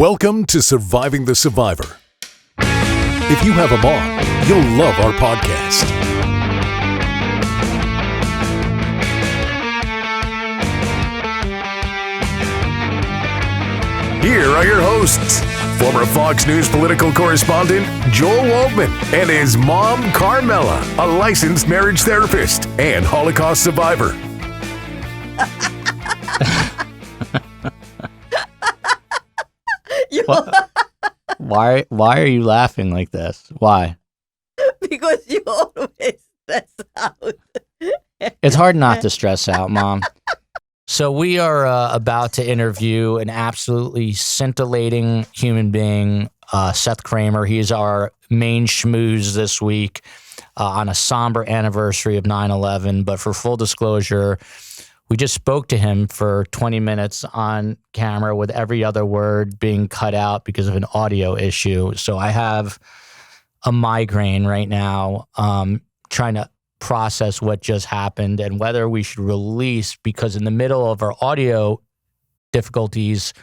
Welcome to Surviving the Survivor. If you have a mom, you'll love our podcast. Here are your hosts, former Fox News political correspondent Joel Waldman and his mom, Carmela, a licensed marriage therapist and Holocaust survivor. Why are you laughing like this? Why? Because you always stress out. It's hard not to stress out, Mom. So we are about to interview an absolutely scintillating human being, Seth Kramer. He is our main schmooze this week on a somber anniversary of 9/11. But for full disclosure, we just spoke to him for 20 minutes on camera with every other word being cut out because of an audio issue. So I have a migraine right now, trying to process what just happened and whether we should release, because in the middle of our audio difficulties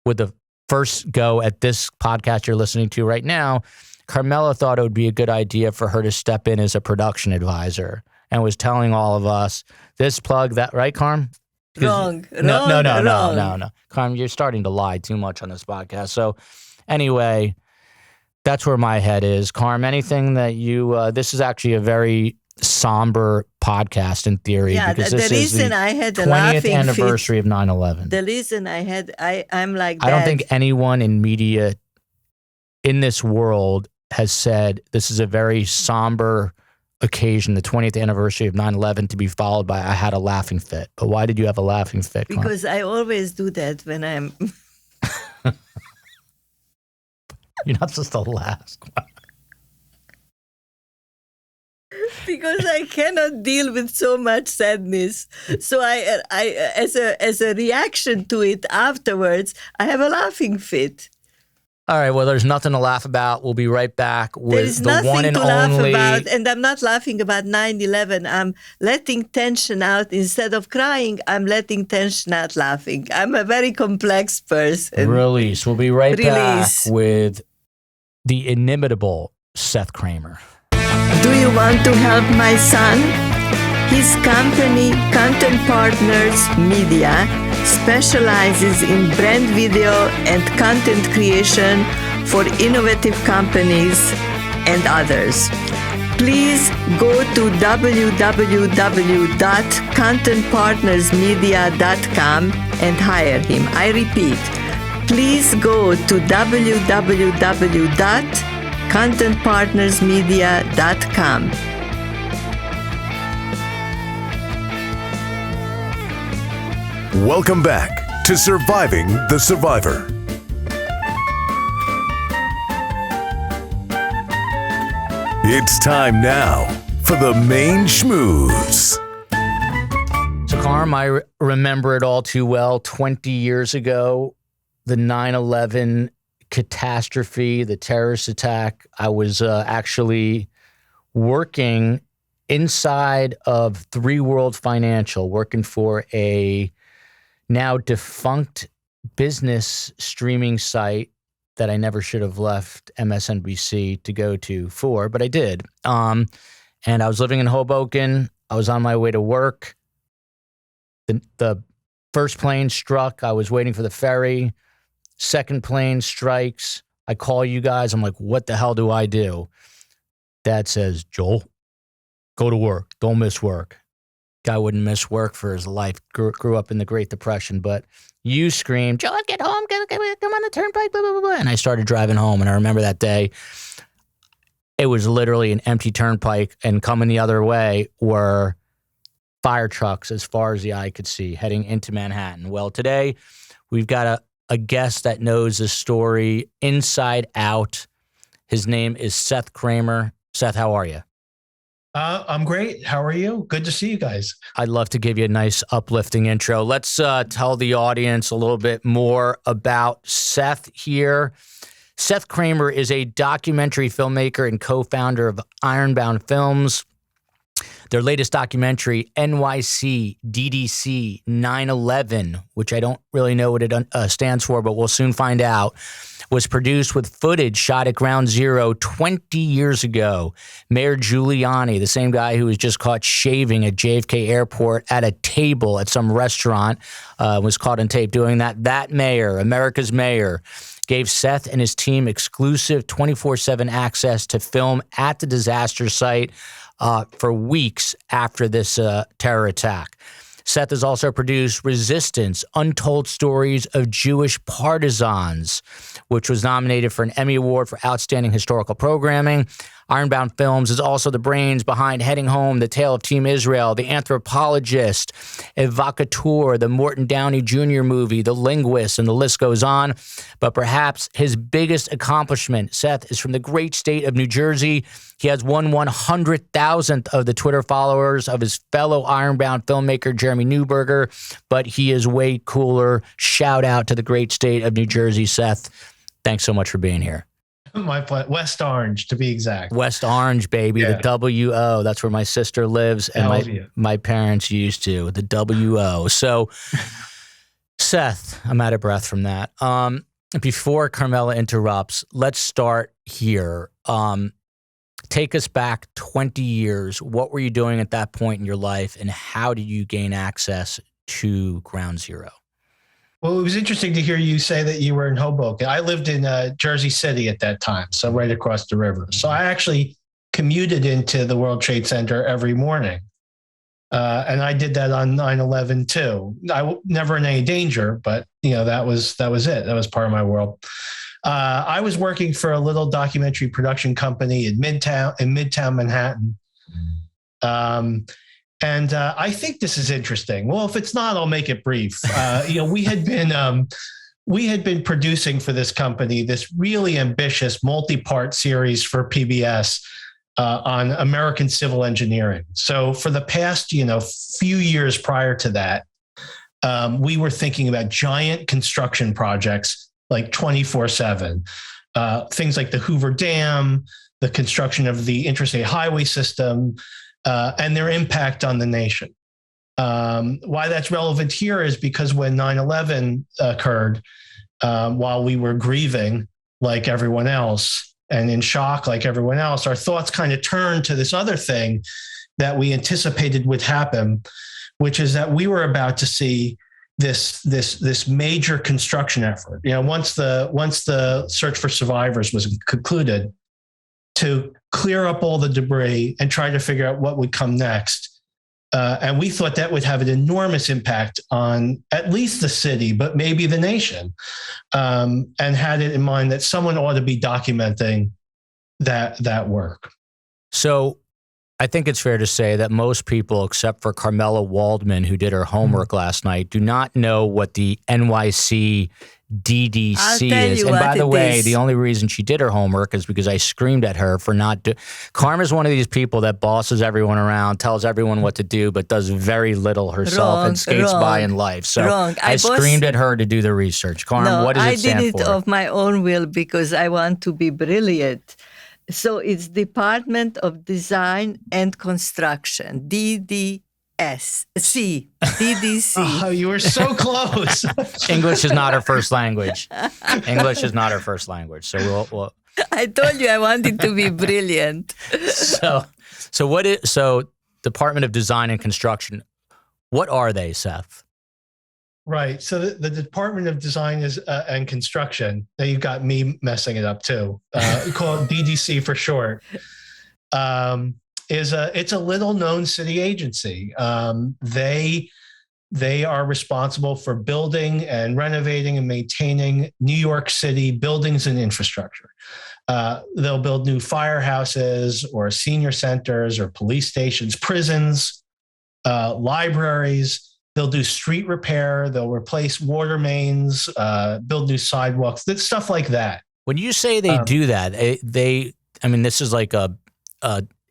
with the first go at this podcast you're listening to right now, Carmela thought it would be a good idea for her to step in as a production advisor and was telling all of us this plug, that, right, Carm? Wrong. No. Carm, you're starting to lie too much on this podcast. So anyway, that's where my head is. Carm, anything that you, this is actually a very somber podcast in theory. Yeah, because the this reason is the I had the 20th laughing anniversary of 9/11. The reason I'm like that. I don't think anyone in media in this world has said this is a very somber occasion, the 20th anniversary of 9/11, to be followed by I had a laughing fit. But why did you have a laughing fit, Carm? Because I always do that when I'm... You're not supposed to laugh. Because I cannot deal with so much sadness. So I as a reaction to it afterwards, I have a laughing fit. All right, well, there's nothing to laugh about. We'll be right back with the one and to laugh only... about, and I'm not laughing about 9/11. I'm letting tension out. Instead of crying, I'm letting tension out laughing. I'm a very complex person. Release. We'll be right back with the inimitable Seth Kramer. Do you want to help my son? His company, Content Partners Media, specializes in brand video and content creation for innovative companies and others. Please go to www.contentpartnersmedia.com and hire him. I repeat, please go to www.contentpartnersmedia.com. Welcome back to Surviving the Survivor. It's time now for the main schmooze. So, Carm, I remember it all too well. 20 years ago, the 9/11 catastrophe, the terrorist attack. I was actually working inside of Three World Financial, working for a now defunct business streaming site that I never should have left MSNBC to go to for, but I did. And I was living in Hoboken. I was on my way to work. The first plane struck. I was waiting for the ferry. Second plane strikes. I call you guys. I'm like, what the hell do I do? Dad says, Joel, go to work. Don't miss work. Guy wouldn't miss work for his life. Grew up in the Great Depression. But you screamed, Joel, get home. Come on the turnpike, blah, blah, blah, blah. And I started driving home. And I remember that day, it was literally an empty turnpike. And coming the other way were fire trucks as far as the eye could see, heading into Manhattan. Well, today, we've got a guest that knows this story inside out. His name is Seth Kramer. Seth, how are you? I'm great. How are you? Good to see you guys. I'd love to give you a nice uplifting intro. Let's tell the audience a little bit more about Seth here. Seth Kramer is a documentary filmmaker and co-founder of Ironbound Films. Their latest documentary, NYC DDC 9/11, which I don't really know what it stands for, but we'll soon find out, was produced with footage shot at Ground Zero 20 years ago. Mayor Giuliani, the same guy who was just caught shaving at JFK Airport at a table at some restaurant, was caught on tape doing that. That mayor, America's mayor, gave Seth and his team exclusive 24/7 access to film at the disaster site for weeks after this terror attack. Seth has also produced Resistance, Untold Stories of Jewish Partisans, which was nominated for an Emmy Award for Outstanding Historical Programming. Ironbound Films is also the brains behind Heading Home, The Tale of Team Israel, The Anthropologist, Evocateur, the Morton Downey Jr. movie, The Linguists, and the list goes on. But perhaps his biggest accomplishment, Seth, is from the great state of New Jersey. He has 100,000th of the Twitter followers of his fellow Ironbound filmmaker, Jeremy Neuberger, but he is way cooler. Shout out to the great state of New Jersey, Seth. Thanks so much for being here. My pleasure. West Orange, to be exact. West Orange, baby. Yeah. The WO. That's where my sister lives, and my parents used to. The WO. So, Seth, I'm out of breath from that. Before Carmela interrupts, let's start here. Take us back 20 years. What were you doing at that point in your life, and how did you gain access to Ground Zero? Well, it was interesting to hear you say that you were in Hoboken. I lived in Jersey City at that time, so right across the river. So I actually commuted into the World Trade Center every morning. And I did that on 9/11 too. I never in any danger, but that was it. That was part of my world. I was working for a little documentary production company in Midtown Manhattan. And I think this is interesting. Well, if it's not, I'll make it brief. We had been producing for this company this really ambitious multi-part series for PBS on American civil engineering. So for the past few years prior to that, we were thinking about giant construction projects like 24/7, things like the Hoover Dam, the construction of the interstate highway system, and their impact on the nation. Why that's relevant here is because when 9/11 occurred, while we were grieving like everyone else and in shock like everyone else, our thoughts kind of turned to this other thing that we anticipated would happen, which is that we were about to see this major construction effort. Once the search for survivors was concluded, to clear up all the debris and try to figure out what would come next. And we thought that would have an enormous impact on at least the city, but maybe the nation, and had it in mind that someone ought to be documenting that work. So I think it's fair to say that most people, except for Carmela Waldman, who did her homework last night, do not know what the NYC DDC is. And by the way, the only reason she did her homework is because I screamed at her for not doing. Karma's one of these people that bosses everyone around, tells everyone what to do, but does very little herself and skates by in life. So I screamed at her to do the research. Karma, what does it stand for? I did it of my own will because I want to be brilliant. So it's Department of Design and Construction, DDC. Oh, you were so close. English is not her first language. English is not her first language. So we'll I told you I wanted to be brilliant. So Department of Design and Construction, what are they, Seth? Right. So the Department of Design and Construction, now you've got me messing it up too, called DDC for short, it's a little known city agency. They are responsible for building and renovating and maintaining New York City buildings and infrastructure. They'll build new firehouses or senior centers or police stations, prisons, libraries. They'll do street repair. They'll replace water mains, build new sidewalks, stuff like that. When you say they do that, this is like a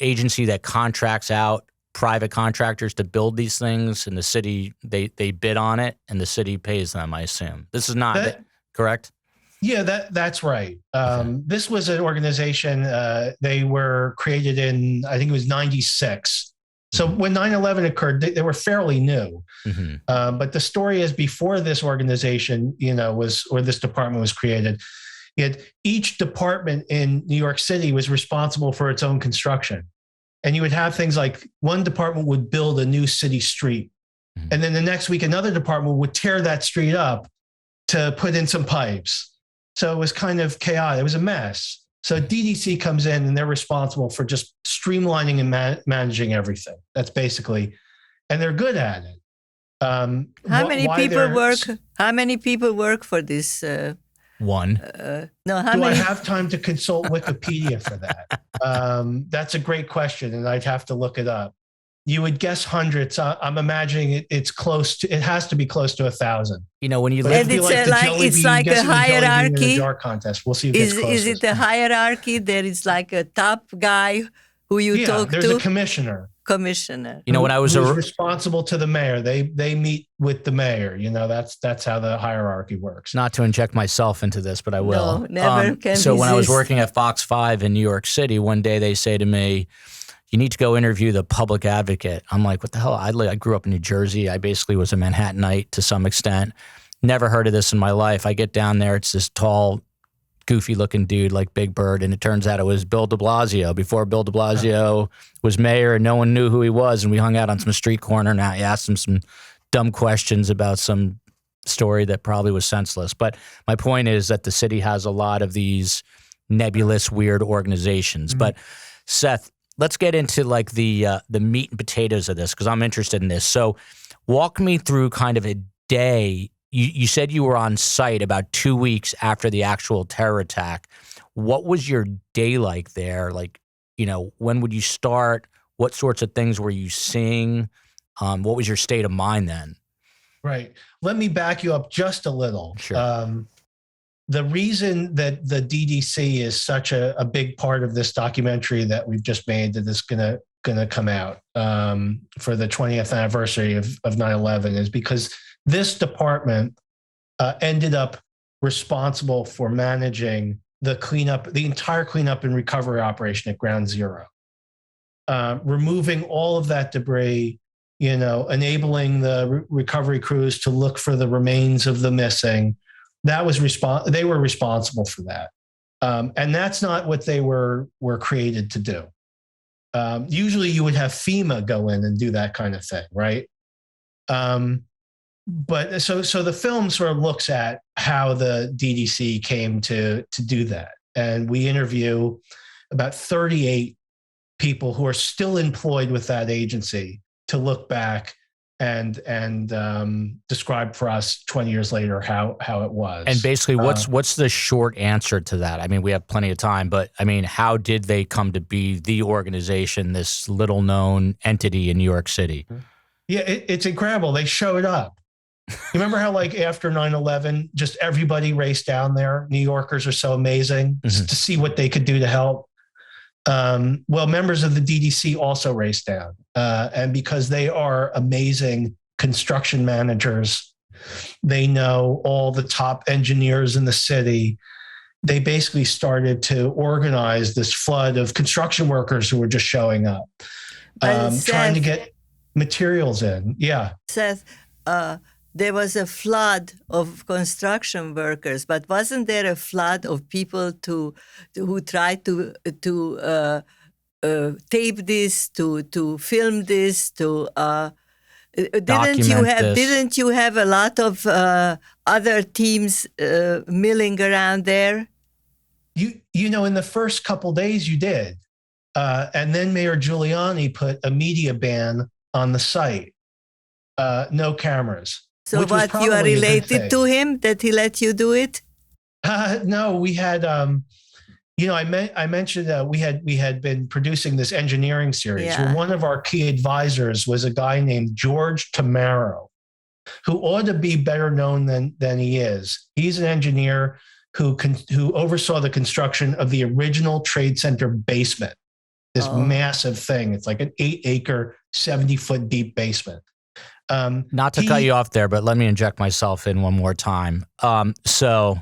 agency that contracts out private contractors to build these things, and the city, they bid on it, and the city pays them, I assume. This is not correct? Yeah, that's right. This was an organization, they were created in, I think it was 96. So when 9/11 occurred, they were fairly new. But the story is before this organization, this department was created, each department in New York City was responsible for its own construction. And you would have things like one department would build a new city street. And then the next week, another department would tear that street up to put in some pipes. So it was kind of chaotic. It was a mess. So DDC comes in and they're responsible for just streamlining and managing everything. That's basically, and they're good at it. How many people work for this? One. No, how Do many? I have time to consult Wikipedia for that? That's a great question, and I'd have to look it up. You would guess hundreds. I'm imagining it has to be close to 1,000. When you And it's like a hierarchy. Jar contest. We'll see who gets closest. Is it a hierarchy? There is like a top guy who you talk to. There's a commissioner. When I was who's responsible to the mayor, they meet with the mayor. That's how the hierarchy works. Not to inject myself into this, but I will. No, never can. So when I was working at Fox 5 in New York City, one day they say to me, "You need to go interview the public advocate." I'm like, "What the hell?" I grew up in New Jersey. I basically was a Manhattanite to some extent. Never heard of this in my life. I get down there. It's this tall, goofy-looking dude like Big Bird, and it turns out it was Bill de Blasio. Before Bill de Blasio was mayor, and no one knew who he was, and we hung out on some street corner, and I asked him some dumb questions about some story that probably was senseless. But my point is that the city has a lot of these nebulous, weird organizations. But Seth, let's get into like the meat and potatoes of this, because I'm interested in this. So walk me through kind of a day. You said you were on site about 2 weeks after the actual terror attack. What was your day like there? Like, when would you start? What sorts of things were you seeing? What was your state of mind then? Right. Let me back you up just a little. Sure. The reason that the DDC is such a big part of this documentary that we've just made, that is going to come out for the 20th anniversary of 9/11, is because this department ended up responsible for managing the entire cleanup and recovery operation at Ground Zero, removing all of that debris, enabling the recovery crews to look for the remains of the missing. They were responsible for that. And that's not what they were created to do. Usually you would have FEMA go in and do that kind of thing, right? But so the film sort of looks at how the DDC came to do that. And we interview about 38 people who are still employed with that agency to look back and describe for us 20 years later how it was. And basically, what's the short answer to that? I mean, we have plenty of time, but I mean, how did they come to be the organization, this little known entity in New York City? Yeah, it's incredible. They showed up. You remember how, like, after 9/11, just everybody raced down there? New Yorkers are so amazing to see what they could do to help. Well, members of the DDC also raced down. And because they are amazing construction managers, they know all the top engineers in the city. They basically started to organize this flood of construction workers who were just showing up, trying to get materials in. Yeah. Seth, there was a flood of construction workers, but wasn't there a flood of people who tried to tape this, to film this, didn't you have a lot of other teams milling around there? In the first couple days you did, and then Mayor Giuliani put a media ban on the site, no cameras. So what, you are related to him that he let you do it? No, we had, I mentioned we had been producing this engineering series. Yeah. Where one of our key advisors was a guy named George Tamaro, who ought to be better known than he is. He's an engineer who oversaw the construction of the original Trade Center basement, this massive thing. It's like an 8-acre, 70-foot deep basement. Not to cut you off there, but let me inject myself in one more time. So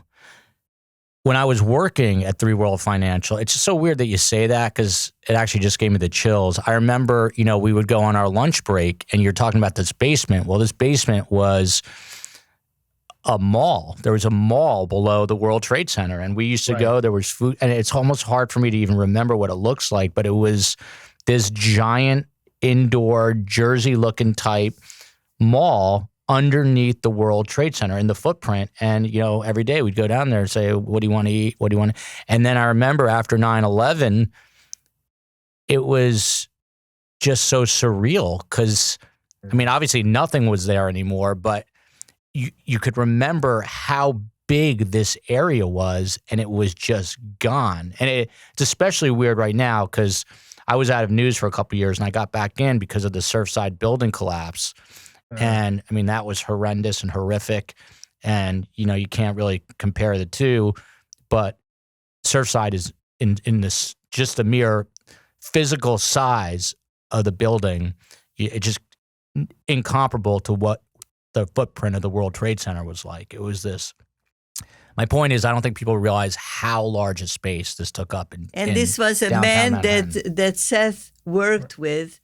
when I was working at Three World Financial, it's so weird that you say that because it actually just gave me the chills. I remember, we would go on our lunch break and you're talking about this basement. Well, this basement was a mall. There was a mall below the World Trade Center, and we used to go. There was food, and it's almost hard for me to even remember what it looks like, but it was this giant indoor Jersey-looking type mall underneath the World Trade Center in the footprint. And, every day we'd go down there and say, what do you want to eat? What do you want to? And then I remember after 9/11, it was just so surreal because, obviously nothing was there anymore, but you could remember how big this area was, and it was just gone. And it's especially weird right now because I was out of news for a couple of years and I got back in because of the Surfside building collapse. And that was horrendous and horrific. And, you can't really compare the two, but Surfside is in this, just the mere physical size of the building. It's just incomparable to what the footprint of the World Trade Center was like. It was this. My point is, I don't think people realize how large a space this took up. And this was a man that Seth worked with.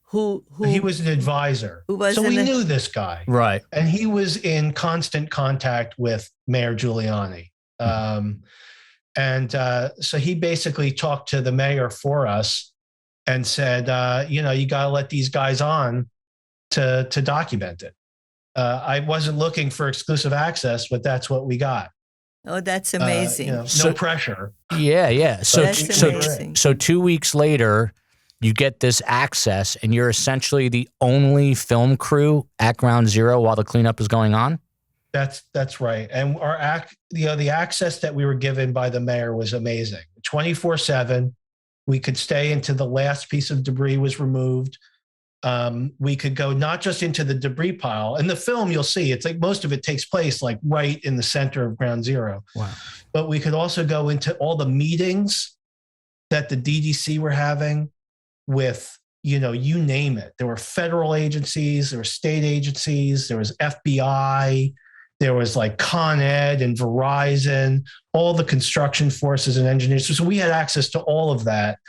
Who he was an advisor. So we knew this guy. Right. And he was in constant contact with Mayor Giuliani. So he basically talked to the mayor for us and said, you got to let these guys on to document it. I wasn't looking for exclusive access, but that's what we got. Oh, that's amazing. No pressure. Yeah. So 2 weeks later, you get this access, and you're essentially the only film crew at Ground Zero while the cleanup is going on? That's right. And the access that we were given by the mayor was amazing. 24/7. We could stay until the last piece of debris was removed. We could go not just into the debris pile. In the film, you'll see it's like most of it takes place like right in the center of Ground Zero. Wow. But we could also go into all the meetings that the DDC were having with, you name it. There were federal agencies, there were state agencies, there was FBI, there was like Con Ed and Verizon, all the construction forces and engineers. So we had access to all of that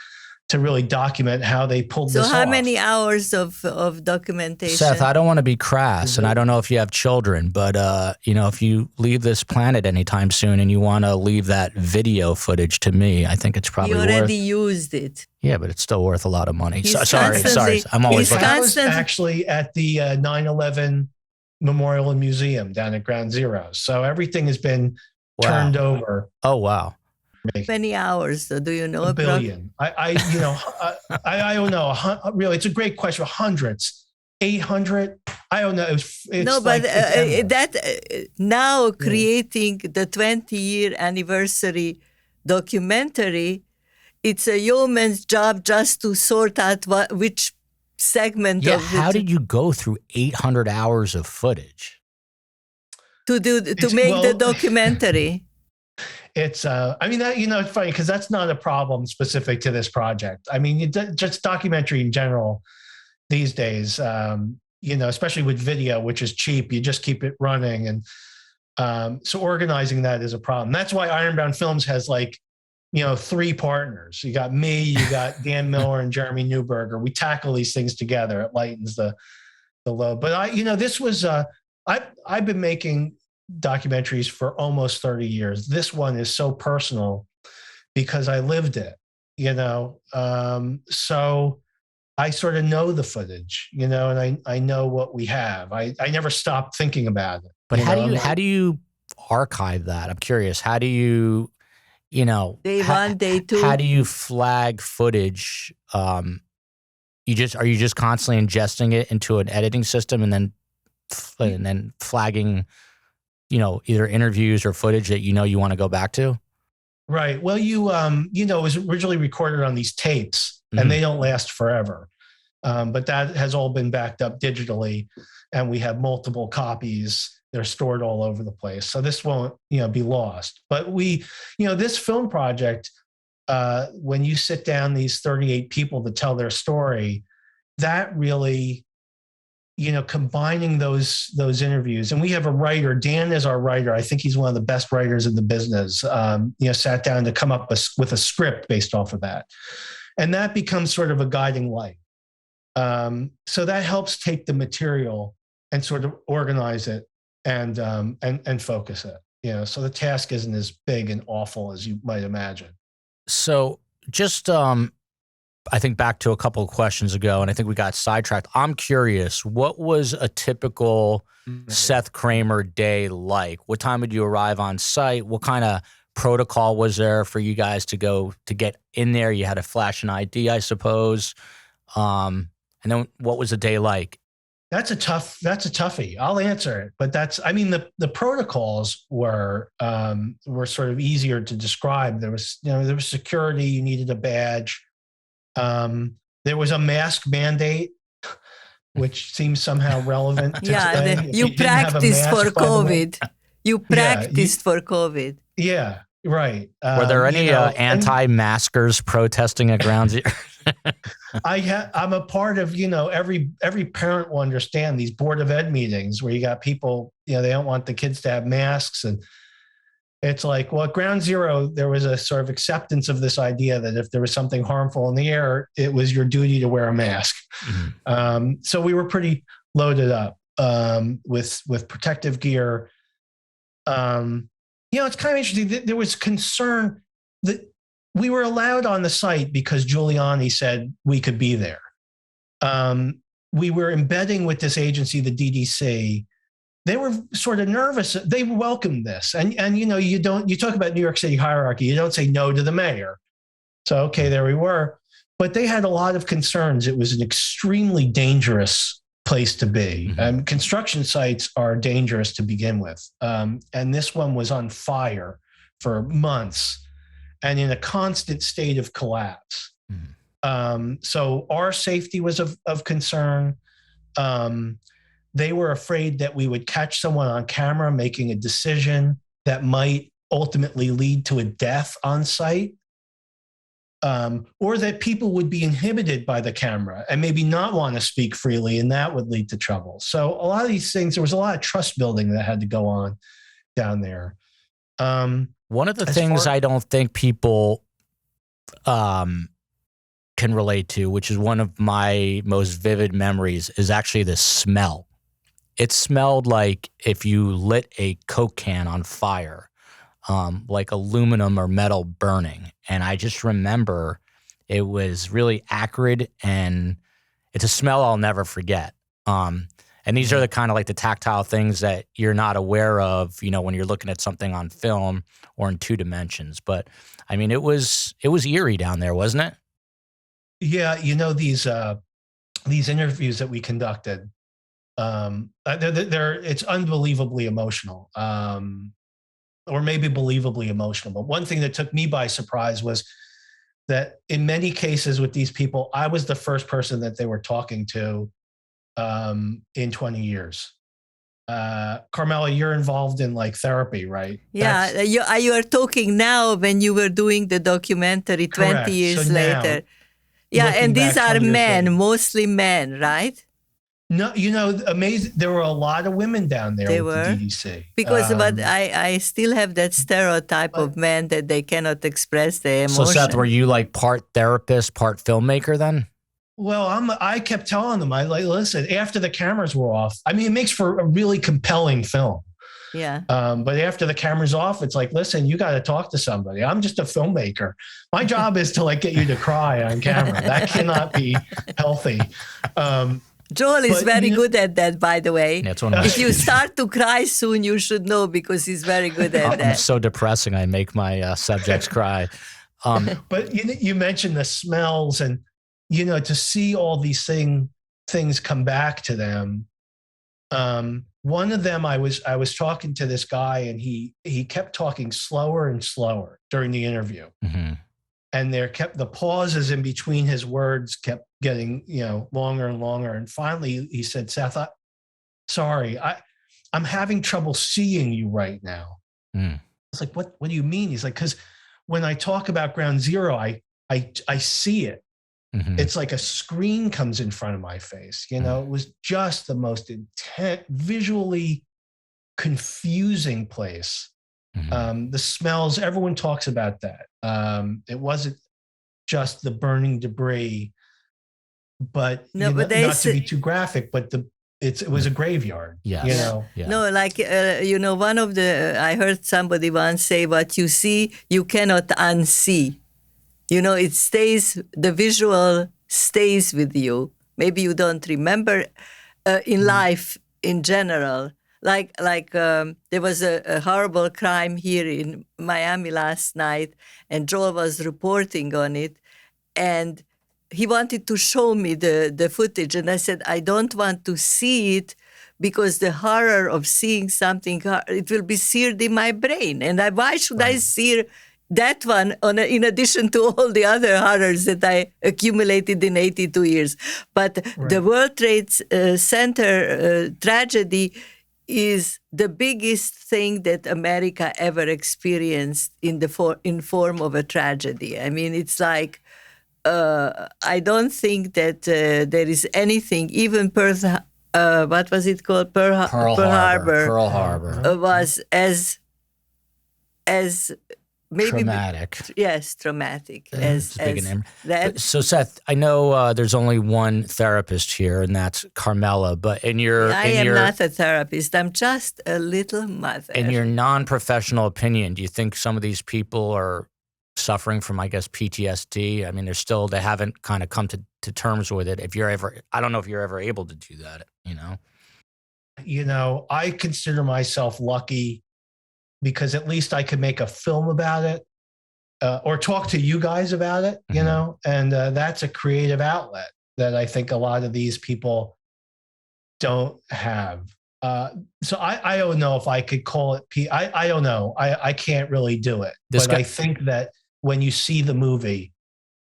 to really document how they pulled this off. So how many hours of documentation? Seth, I don't want to be crass, and I don't know if you have children, but if you leave this planet anytime soon and you want to leave that video footage to me, I think it's probably worth. You already used it. Yeah, but it's still worth a lot of money. Sorry. I'm always looking. I was actually at the 9/11 Memorial and Museum down at Ground Zero. So everything has been turned over. Oh, wow. Many hours, do you know? A billion. I don't know. Really, it's a great question. Hundreds, 800. I don't know. Now creating the 20-year anniversary documentary, it's a yeoman's job just to sort out which segment of it. How did you go through 800 hours of footage to make the documentary? It's, it's funny because that's not a problem specific to this project. Just documentary in general these days, especially with video, which is cheap, you just keep it running. And so organizing that is a problem. That's why Ironbound Films has 3 partners. You got me, you got Dan Miller and Jeremy Neuberger. We tackle these things together. It lightens the load. But this was, I've been making documentaries for almost 30 years. This one is so personal because I lived it, so I sort of know the footage, and I know what we have. I never stopped thinking about it. But how do you archive that? I'm curious. How do you, day one, day two? How do you flag footage? Are you just constantly ingesting it into an editing system and then flagging either interviews or footage that you want to go back to? Right. Well, it was originally recorded on these tapes, and they don't last forever. But that has all been backed up digitally, and we have multiple copies. They're stored all over the place. So this won't, be lost. But this film project, when you sit down these 38 people to tell their story, that really combining those interviews, and we have a writer, Dan is our writer. I think he's one of the best writers in the business. Sat down to come up with a script based off of that, and that becomes sort of a guiding light. So that helps take the material and sort of organize it and focus it. So the task isn't as big and awful as you might imagine. So just I think back to a couple of questions ago, and I think we got sidetracked. I'm curious, what was a typical Seth Kramer day like? What time would you arrive on site? What kind of protocol was there for you guys to get in there? You had to flash an ID, I suppose. And then what was a day like? That's a toughie. I'll answer it, but the protocols were sort of easier to describe. There was security. You needed a badge. There was a mask mandate, which seems somehow relevant. You practiced for COVID. You practiced for COVID. Yeah, right. Were there any anti-maskers protesting at Ground Zero? I'm a part of, every parent will understand these Board of Ed meetings where you got people, they don't want the kids to have masks. And it's like, well, at Ground Zero, there was a sort of acceptance of this idea that if there was something harmful in the air, it was your duty to wear a mask. Mm-hmm. So we were pretty loaded up with protective gear. It's kind of interesting. There was concern that we were allowed on the site because Giuliani said we could be there. We were embedding with this agency, the DDC. They were sort of nervous. They welcomed this. And you talk about New York City hierarchy. You don't say no to the mayor. So, okay, there we were. But they had a lot of concerns. It was an extremely dangerous place to be. Mm-hmm. Construction sites are dangerous to begin with. And this one was on fire for months and in a constant state of collapse. Mm-hmm. So our safety was of concern. They were afraid that we would catch someone on camera making a decision that might ultimately lead to a death on site, or that people would be inhibited by the camera and maybe not want to speak freely, and that would lead to trouble. So a lot of these things, there was a lot of trust building that had to go on down there. One of the things I don't think people can relate to, which is one of my most vivid memories, is actually the smell. It smelled like if you lit a Coke can on fire, like aluminum or metal burning. And I just remember it was really acrid, and it's a smell I'll never forget. And these are the kind of like the tactile things that you're not aware of, when you're looking at something on film or in 2 dimensions. But I mean, it was eerie down there, wasn't it? Yeah. These interviews that we conducted, it's unbelievably emotional, or maybe believably emotional. But one thing that took me by surprise was that in many cases with these people, I was the first person that they were talking to in 20 years. Carmela, you're involved in like therapy, right? Yeah, you are talking now when you were doing the documentary 20 Correct. years So later. Yeah, and these are men, mostly men, right? No, amazing. There were a lot of women down there with the DDC. Because but I still have that stereotype of men that they cannot express their emotion. So Seth, were you like part therapist, part filmmaker then? Well, I kept telling them, listen, after the cameras were off, I mean, it makes for a really compelling film. Yeah. But after the camera's off, it's like, listen, you got to talk to somebody. I'm just a filmmaker. My job is to like get you to cry on camera. That cannot be healthy. Joel is very good at that, by the way. Yeah, if you start to cry soon, you should know, because he's very good at that. I'm so depressing. I make my subjects cry. But you mentioned the smells, and to see all these things come back to them. One of them, I was talking to this guy, and he kept talking slower and slower during the interview. Mm-hmm. And the pauses in between his words kept getting, longer and longer. And finally he said, Seth, sorry, I'm having trouble seeing you right now. Mm. It's like, what do you mean? He's like, because when I talk about Ground Zero, I see it. It's like a screen comes in front of my face. You know, it was just the most intense, visually confusing place. The smells, everyone talks about that. It wasn't just the burning debris, but, not to be too graphic, but it was a graveyard. Yes. You know? Yeah. No, like, one of I heard somebody once say, what you see, you cannot unsee. You know, the visual stays with you. Maybe you don't remember in life in general. Like there was a horrible crime here in Miami last night, and Joel was reporting on it, and he wanted to show me the footage, and I said, I don't want to see it because the horror of seeing something, it will be seared in my brain. And why should I sear that one in addition to all the other horrors that I accumulated in 82 years? But the World Trade Center tragedy is the biggest thing that America ever experienced in form of a tragedy. I mean, it's like, I don't think that there is anything, even what was it called? Pearl Harbor was as maybe traumatic. Traumatic. So Seth, I know there's only one therapist here, and that's Carmela. But I am not a therapist. I'm just a little mother. In your non-professional opinion, do you think some of these people are suffering from, I guess, PTSD? I mean, they haven't kind of come to terms with it. I don't know if you're ever able to do that, You know, I consider myself lucky because at least I could make a film about it or talk to you guys about it, you know, and that's a creative outlet that I think a lot of these people don't have. So I don't know if I could call it I don't know. I can't really do it. I think that when you see the movie,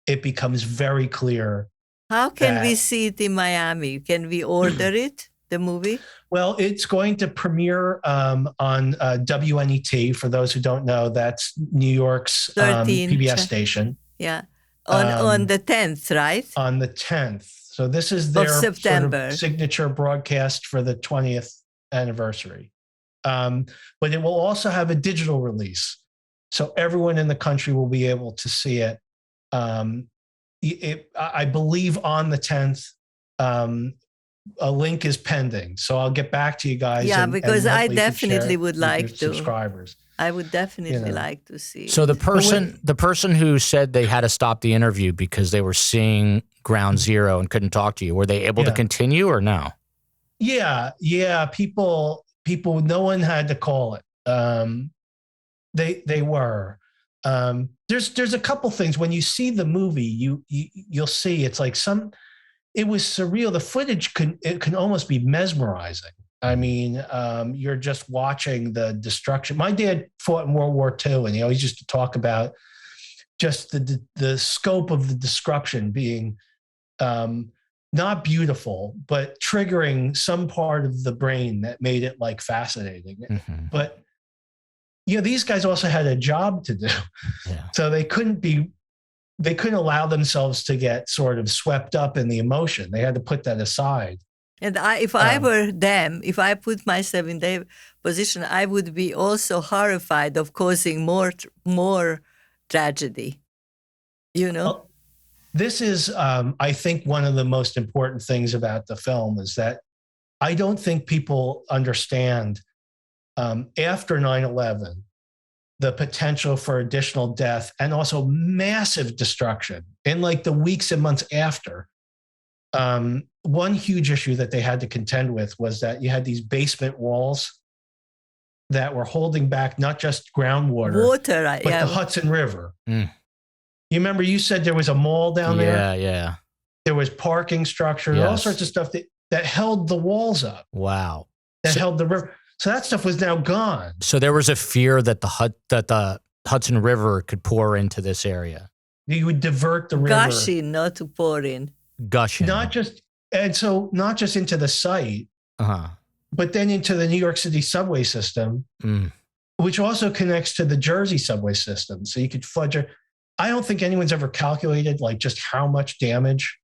it becomes very clear. How can we see it in Miami? Can we order it, the movie? Well, it's going to premiere on WNET. For those who don't know, that's New York's PBS station. Yeah, on the 10th, right? On the 10th. So this is their sort of signature broadcast for the 20th anniversary. But it will also have a digital release. So everyone in the country will be able to see it. I believe on the 10th, a link is pending. So I'll get back to you guys. Yeah, because I definitely would like to. Subscribers. I would definitely like to see. So the person who said they had to stop the interview because they were seeing Ground Zero and couldn't talk to you, were they able to continue or no? Yeah. People. No one had to call it. They were. There's a couple things when you see the movie, you'll see it's like it was surreal. The footage can almost be mesmerizing. I mean, you're just watching the destruction. My dad fought in World War II, and he always used to talk about just the scope of the destruction being not beautiful, but triggering some part of the brain that made it like fascinating. But these guys also had a job to do, so they couldn't allow themselves to get sort of swept up in the emotion. They had to put that aside. And if I were them, if I put myself in their position, I would be also horrified of causing more tragedy. Well, this is, I think, one of the most important things about the film is that I don't think people understand after 9/11 the potential for additional death and also massive destruction in like the weeks and months after. One huge issue that they had to contend with was that you had these basement walls that were holding back not just groundwater, but the Hudson River. You remember you said there was a mall down there? Yeah. There was parking structure, all sorts of stuff that held the walls up. Wow. That held the river. So that stuff was now gone. So there was a fear that the Hudson River could pour into this area. You would divert the river. Gushing, not to pour in. Gushing. Not just into the site, but then into the New York City subway system, which also connects to the Jersey subway system. So you could flood I don't think anyone's ever calculated like just how much damage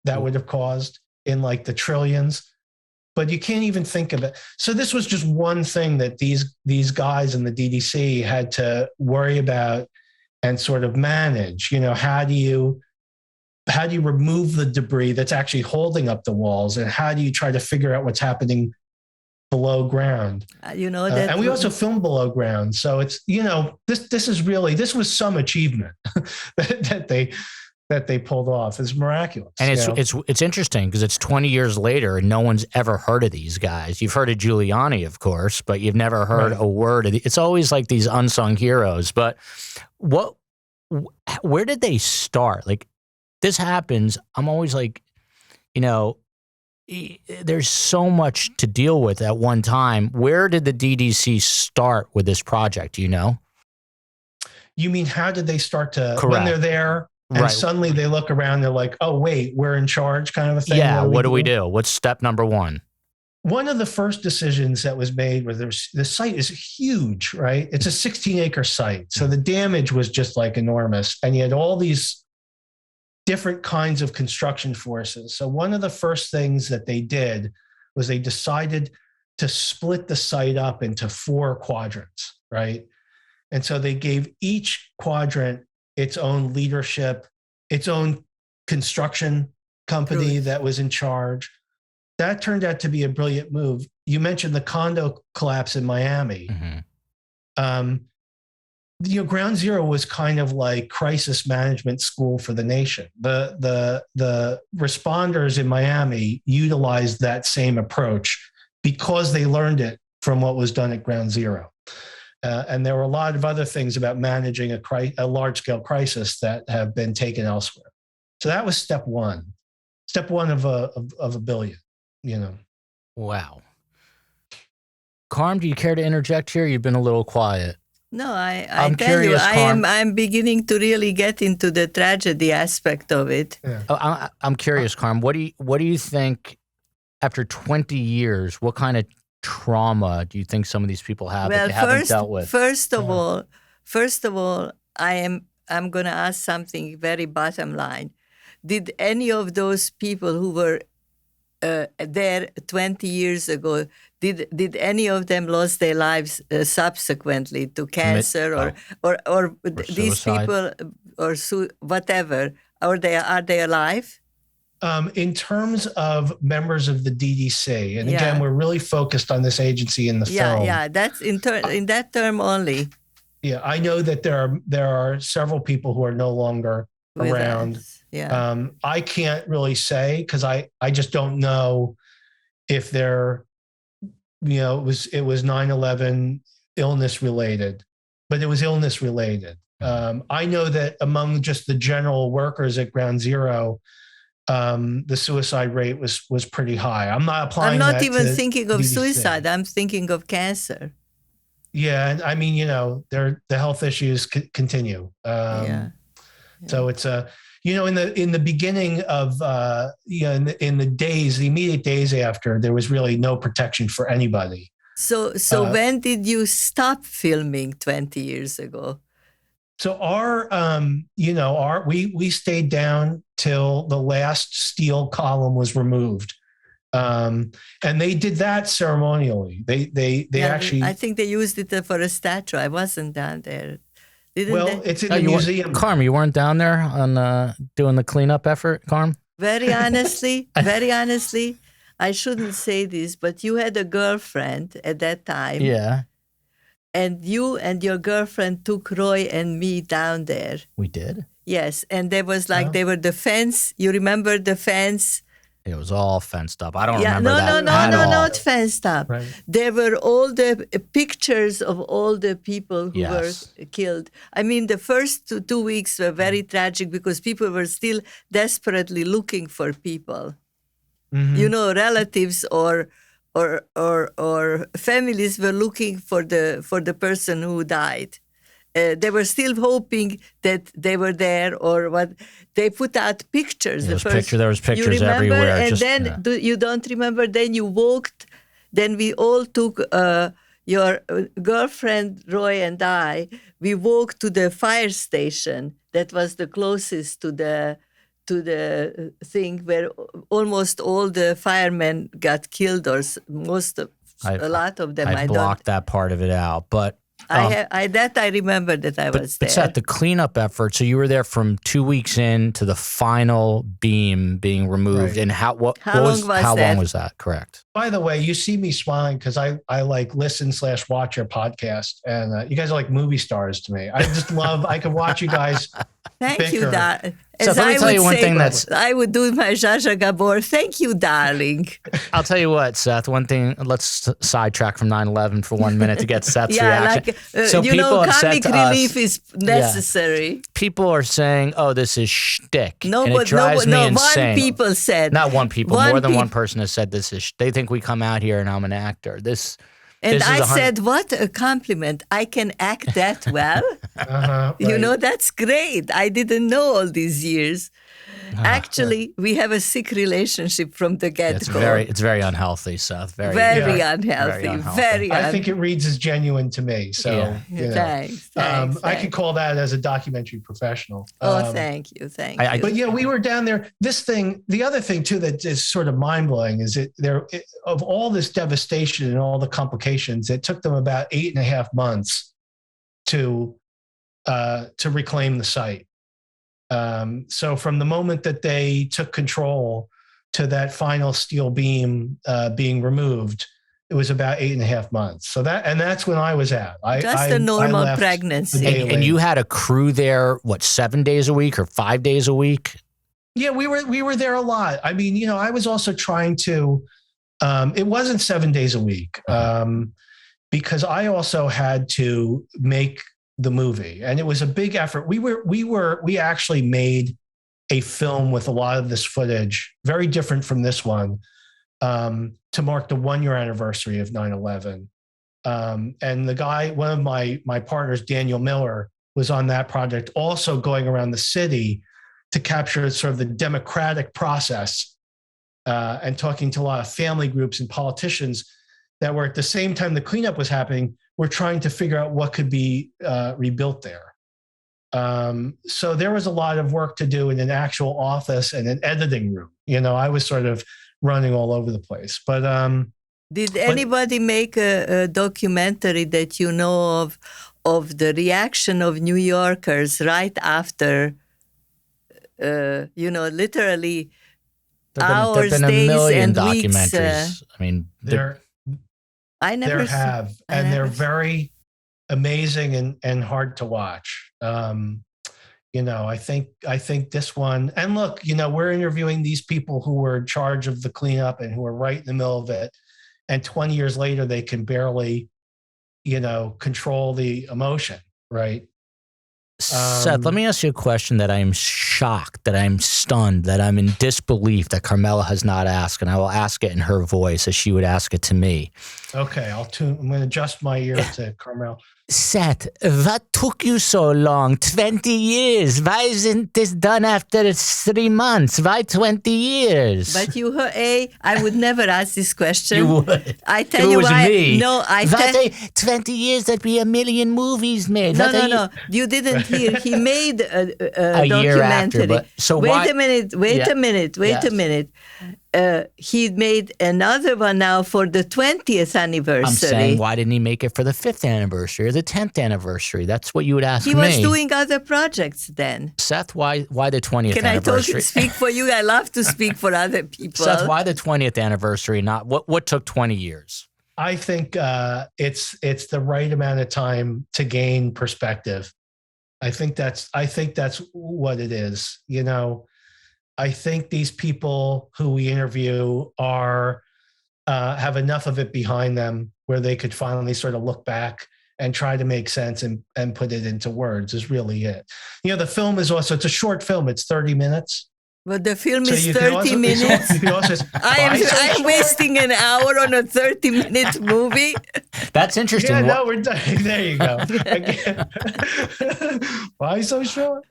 that would have caused in like the trillions, but you can't even think of it. So this was just one thing that these guys in the DDC had to worry about and sort of manage. How do you remove the debris that's actually holding up the walls, and how do you try to figure out what's happening below ground? And we also filmed below ground, so it's this was some achievement that they pulled off. It's miraculous. And it's interesting because it's 20 years later and no one's ever heard of these guys. You've heard of Giuliani, of course, but you've never heard a word of it's always like these unsung heroes. But where did they start? Like, this happens. I'm always like, there's so much to deal with at one time. Where did the DDC start with this project? Do you know? You mean, how did they start to, Correct. when they're there and suddenly they look around, they're like, oh, wait, we're in charge kind of a thing? Yeah, what do we do? What's step number one? One of the first decisions that was made was the site is huge, right? It's a 16-acre site. So the damage was just like enormous. And you had all these different kinds of construction forces. So one of the first things that they did was they decided to split the site up into 4 quadrants, right? And so they gave each quadrant its own leadership, its own construction company that was in charge. That turned out to be a brilliant move. You mentioned the condo collapse in Miami. Mm-hmm. Ground Zero was kind of like crisis management school for the nation. The responders in Miami utilized that same approach because they learned it from what was done at Ground Zero. And there were a lot of other things about managing a large-scale crisis that have been taken elsewhere. So that was step one of a billion. Wow. Carm, do you care to interject here? You've been a little quiet. No, I'm curious, I'm beginning to really get into the tragedy aspect of it. Yeah. I'm curious, Carm. What do you think after 20 years? What kind of trauma do you think some of these people have that they haven't dealt with? First of all, I'm going to ask something very bottom line. Did any of those people who were there 20 years ago, did any of them lose their lives subsequently to cancer or these suicide? people or whatever? Are they alive? In terms of members of the DDC, and again, we're really focused on this agency in the film. Yeah, that's in that term only. Yeah, I know that there are several people who are no longer around. Yeah. I can't really say because I just don't know if they're, it was 9/11 illness related, but it was illness related. I know that among just the general workers at Ground Zero, the suicide rate was pretty high. I'm not applying. I'm not that even to thinking of DDC. suicide. I'm thinking of cancer. Yeah, and I mean, the health issues continue. So it's in the beginning of in the immediate days after, there was really no protection for anybody. So when did you stop filming 20 years ago? So we stayed down till the last steel column was removed. And they did that ceremonially. They actually, I think they used it for a statue. I wasn't down there. It's in the museum. Carm, you weren't down there on doing the cleanup effort, Carm? Very honestly, I shouldn't say this, but you had a girlfriend at that time. Yeah. And you and your girlfriend took Roy and me down there. We did? Yes. And there was they were the fence. You remember the fence? It was all fenced up. I don't remember that. No, not fenced up. Right. There were all the pictures of all the people who were killed. I mean, the first 2 weeks were very tragic because people were still desperately looking for people. Mm-hmm. Relatives or families were looking for the person who died. They were still hoping that they were there or what. They put out pictures. There was pictures everywhere. And you don't remember. Then you walked. Then we all took, your girlfriend Roy and I, we walked to the fire station that was the closest to the thing where almost all the firemen got killed, or a lot of them. I blocked that part of it out, but I remember that I was there. But at the cleanup effort, so you were there from 2 weeks in to the final beam being removed. Right. And how long was that? Correct. By the way, you see me smiling because I like listen/watch your podcast, and you guys are like movie stars to me. I just love. I could watch you guys. Thank you, darling. So let me tell you one thing I would do my Zsa Zsa Gabor. Thank you, darling. I'll tell you what, Seth, one thing, let's sidetrack from 9/11 for 1 minute to get Seth's reaction. So comic relief is necessary. Yeah. People are saying, oh, this is shtick. No, and it drives me insane. One people said. Not one people, more than one person has said this is, they think we come out here and I'm an actor. And I said, what a compliment. I can act that well. Right. That's great. I didn't know all these years. Actually, we have a sick relationship from the get-go. It's very unhealthy, Seth. Very unhealthy. I think it reads as genuine to me. So, Thanks. I could call that as a documentary professional. Thank you. But we were down there. The other thing too that is sort of mind-blowing is of all this devastation and all the complications, it took them about 8.5 months to reclaim the site. So from the moment that they took control to that final steel beam being removed, it was about 8.5 months. So that's when I was at. A normal pregnancy. And you had a crew there, 7 days a week or 5 days a week? Yeah, we were there a lot. I mean, I was also trying to. It wasn't 7 days a week because I also had to make the movie, and it was a big effort. We actually made a film with a lot of this footage, very different from this one, to mark the 1-year anniversary of 9/11. And the guy, one of my partners, Daniel Miller, was on that project, also going around the city to capture sort of the democratic process and talking to a lot of family groups and politicians that were at the same time the cleanup was happening. We're trying to figure out what could be rebuilt there. So there was a lot of work to do in an actual office and an editing room. I was sort of running all over the place. But did anybody make a documentary that you know of the reaction of New Yorkers right after? Literally hours, days, and weeks. I mean, they're very amazing and hard to watch. I think this one, and look, we're interviewing these people who were in charge of the cleanup and who are right in the middle of it. And 20 years later, they can barely, control the emotion, right? Seth, let me ask you a question that I'm shocked, that I'm stunned, that I'm in disbelief that Carmela has not asked, and I will ask it in her voice as she would ask it to me. Okay, I'm going to adjust my ear to Carmel. Seth, what took you so long? 20 years. Why isn't this done after 3 months? Why 20 years? But I would never ask this question. You would. I tell you why. Me. No, 20 years, that'd be 1 million movies made. No. You didn't hear. He made a documentary. Year after, Wait a minute. He made another one now for the 20th anniversary. I'm saying, why didn't he make it for the 5th anniversary or the 10th anniversary? That's what you would ask me. He was doing other projects then. Seth, why the 20th Can anniversary? Can I speak for you? I love to speak for other people. Seth, why the 20th anniversary? Not what took 20 years? I think it's the right amount of time to gain perspective. I think that's what it is. I think these people who we interview have enough of it behind them where they could finally sort of look back and try to make sense and put it into words is really it. The film is it's a short film. It's 30 minutes. But the film So is you can 30 also- minutes. You can also I'm wasting an hour on a 30-minute movie. That's interesting. Yeah, no, we're done. There you go. Why so short?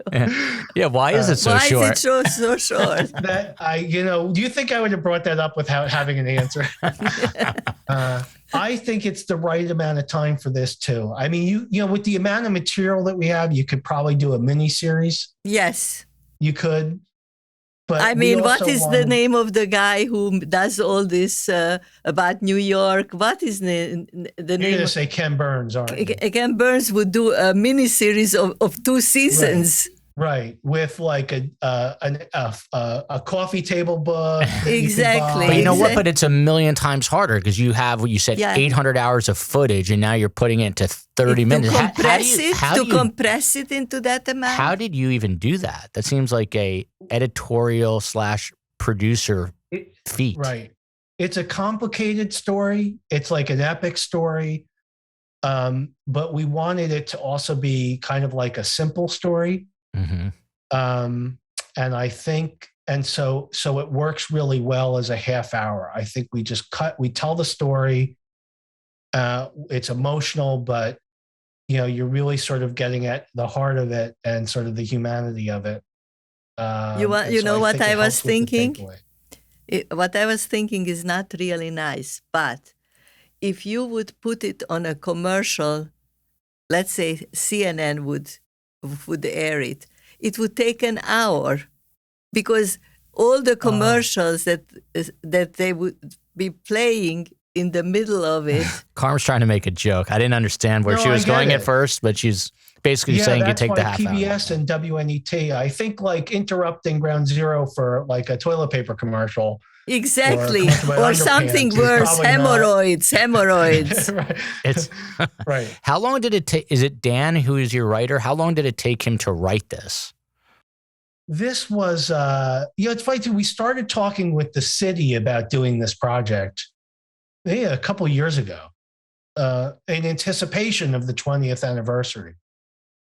Yeah, why is it so Why short? is it so short? That do you think I would have brought that up without having an answer? I think it's the right amount of time for this too. I mean, you know, with the amount of material that we have, you could probably do a mini series. Yes. You could. But I we mean, what also is the wanted- name of the guy who does all this about New York? What is the You're name? going to say Ken Burns, aren't you? Ken Burns would do a mini series of 2 seasons. Right, with like a coffee table book. that you could Exactly. buy. But you know what? But it's a million times harder because you have what you said, Yeah. 800 hours of footage, and now you're putting it into 30 minutes. To compress How compress it into that amount. how did you even do that? That seems like a editorial / producer It- feat. Right. It's a complicated story. It's like an epic story. But we wanted it to also be kind of like a simple story. Mm-hmm. And I think, and so it works really well as a half hour. I think we tell the story. It's emotional, but you know, you're really sort of getting at the heart of it and sort of the humanity of it. You know what I was thinking? Takeaway. What I was thinking is not really nice, but if you would put it on a commercial, let's say CNN would air it, it would take an hour because all the commercials that they would be playing in the middle of it. Carmen's trying to make a joke. I didn't understand where No, she was I get going at it. first, but she's basically saying you that's take why the half hour. PBS and WNET. I think like interrupting Ground Zero for like a toilet paper commercial. Exactly. commercial about Or something underpants is worse, probably not- hemorrhoids. Right. It's Right. How long did it take? Is it Dan who is your writer? How long did it take him to write this? This was, it's funny too. We started talking with the city about doing this project a couple of years ago in anticipation of the 20th anniversary.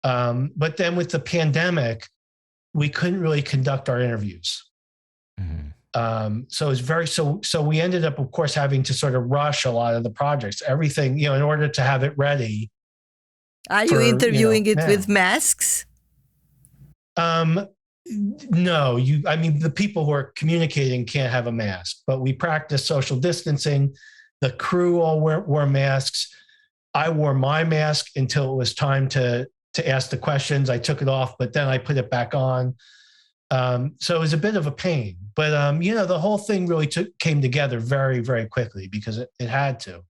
But then with the pandemic, we couldn't really conduct our interviews. Mm-hmm. So it's so we ended up, of course, having to sort of rush a lot of the projects, everything, you know, in order to have it ready. Are For, you you interviewing know, it now. with masks? No, I mean, the people who are communicating can't have a mask, but we practice social distancing. The crew all wore masks. I wore my mask until it was time to ask the questions. I took it off, but then I put it back on. So it was a bit of a pain, but you know, the whole thing really came together very, very quickly because it had to.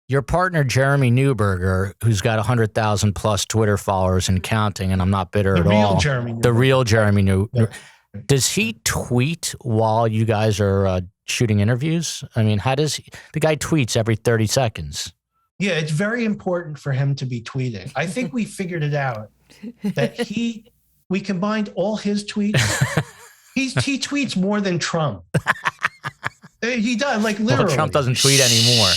Your partner, Jeremy Neuberger, who's got 100,000 plus Twitter followers and counting, and I'm not bitter at all. The real Jeremy Neuberger. Yeah. Does he tweet while you guys are shooting interviews? I mean, the guy tweets every 30 seconds. Yeah, it's very important for him to be tweeting. I think we figured it out that we combined all his tweets. He tweets more than Trump. He does, like literally. Well, Trump doesn't tweet anymore.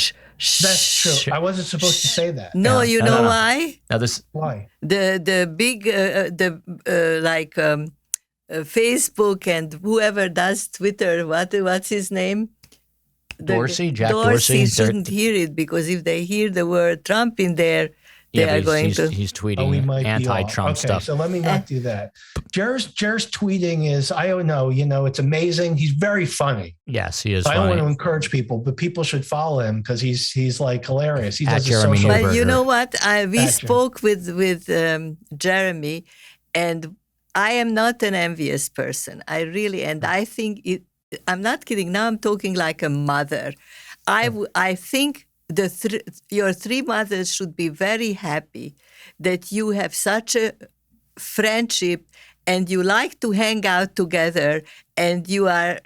That's true. I wasn't supposed to say that. No, Yeah. you know why? Now this, Why? The big Facebook and whoever does Twitter, what's his name? Dorsey, Jack Dorsey. Shouldn't hear it because if they hear the word Trump in there, they are going to. He's We tweeting might be anti-Trump off. Okay, stuff. so let me not do that. Jer's tweeting is, I don't know, you know, it's amazing. He's very funny. Yes, he is I don't want to funny. encourage people, but people should follow him because he's like hilarious. He At does a Jeremy social. Neuberger. But you know what? We Gotcha. spoke with Jeremy, and I am not an envious person. And I think I'm not kidding. Now I'm talking like a mother. I think your 3 mothers should be very happy that you have such a friendship and you like to hang out together, and your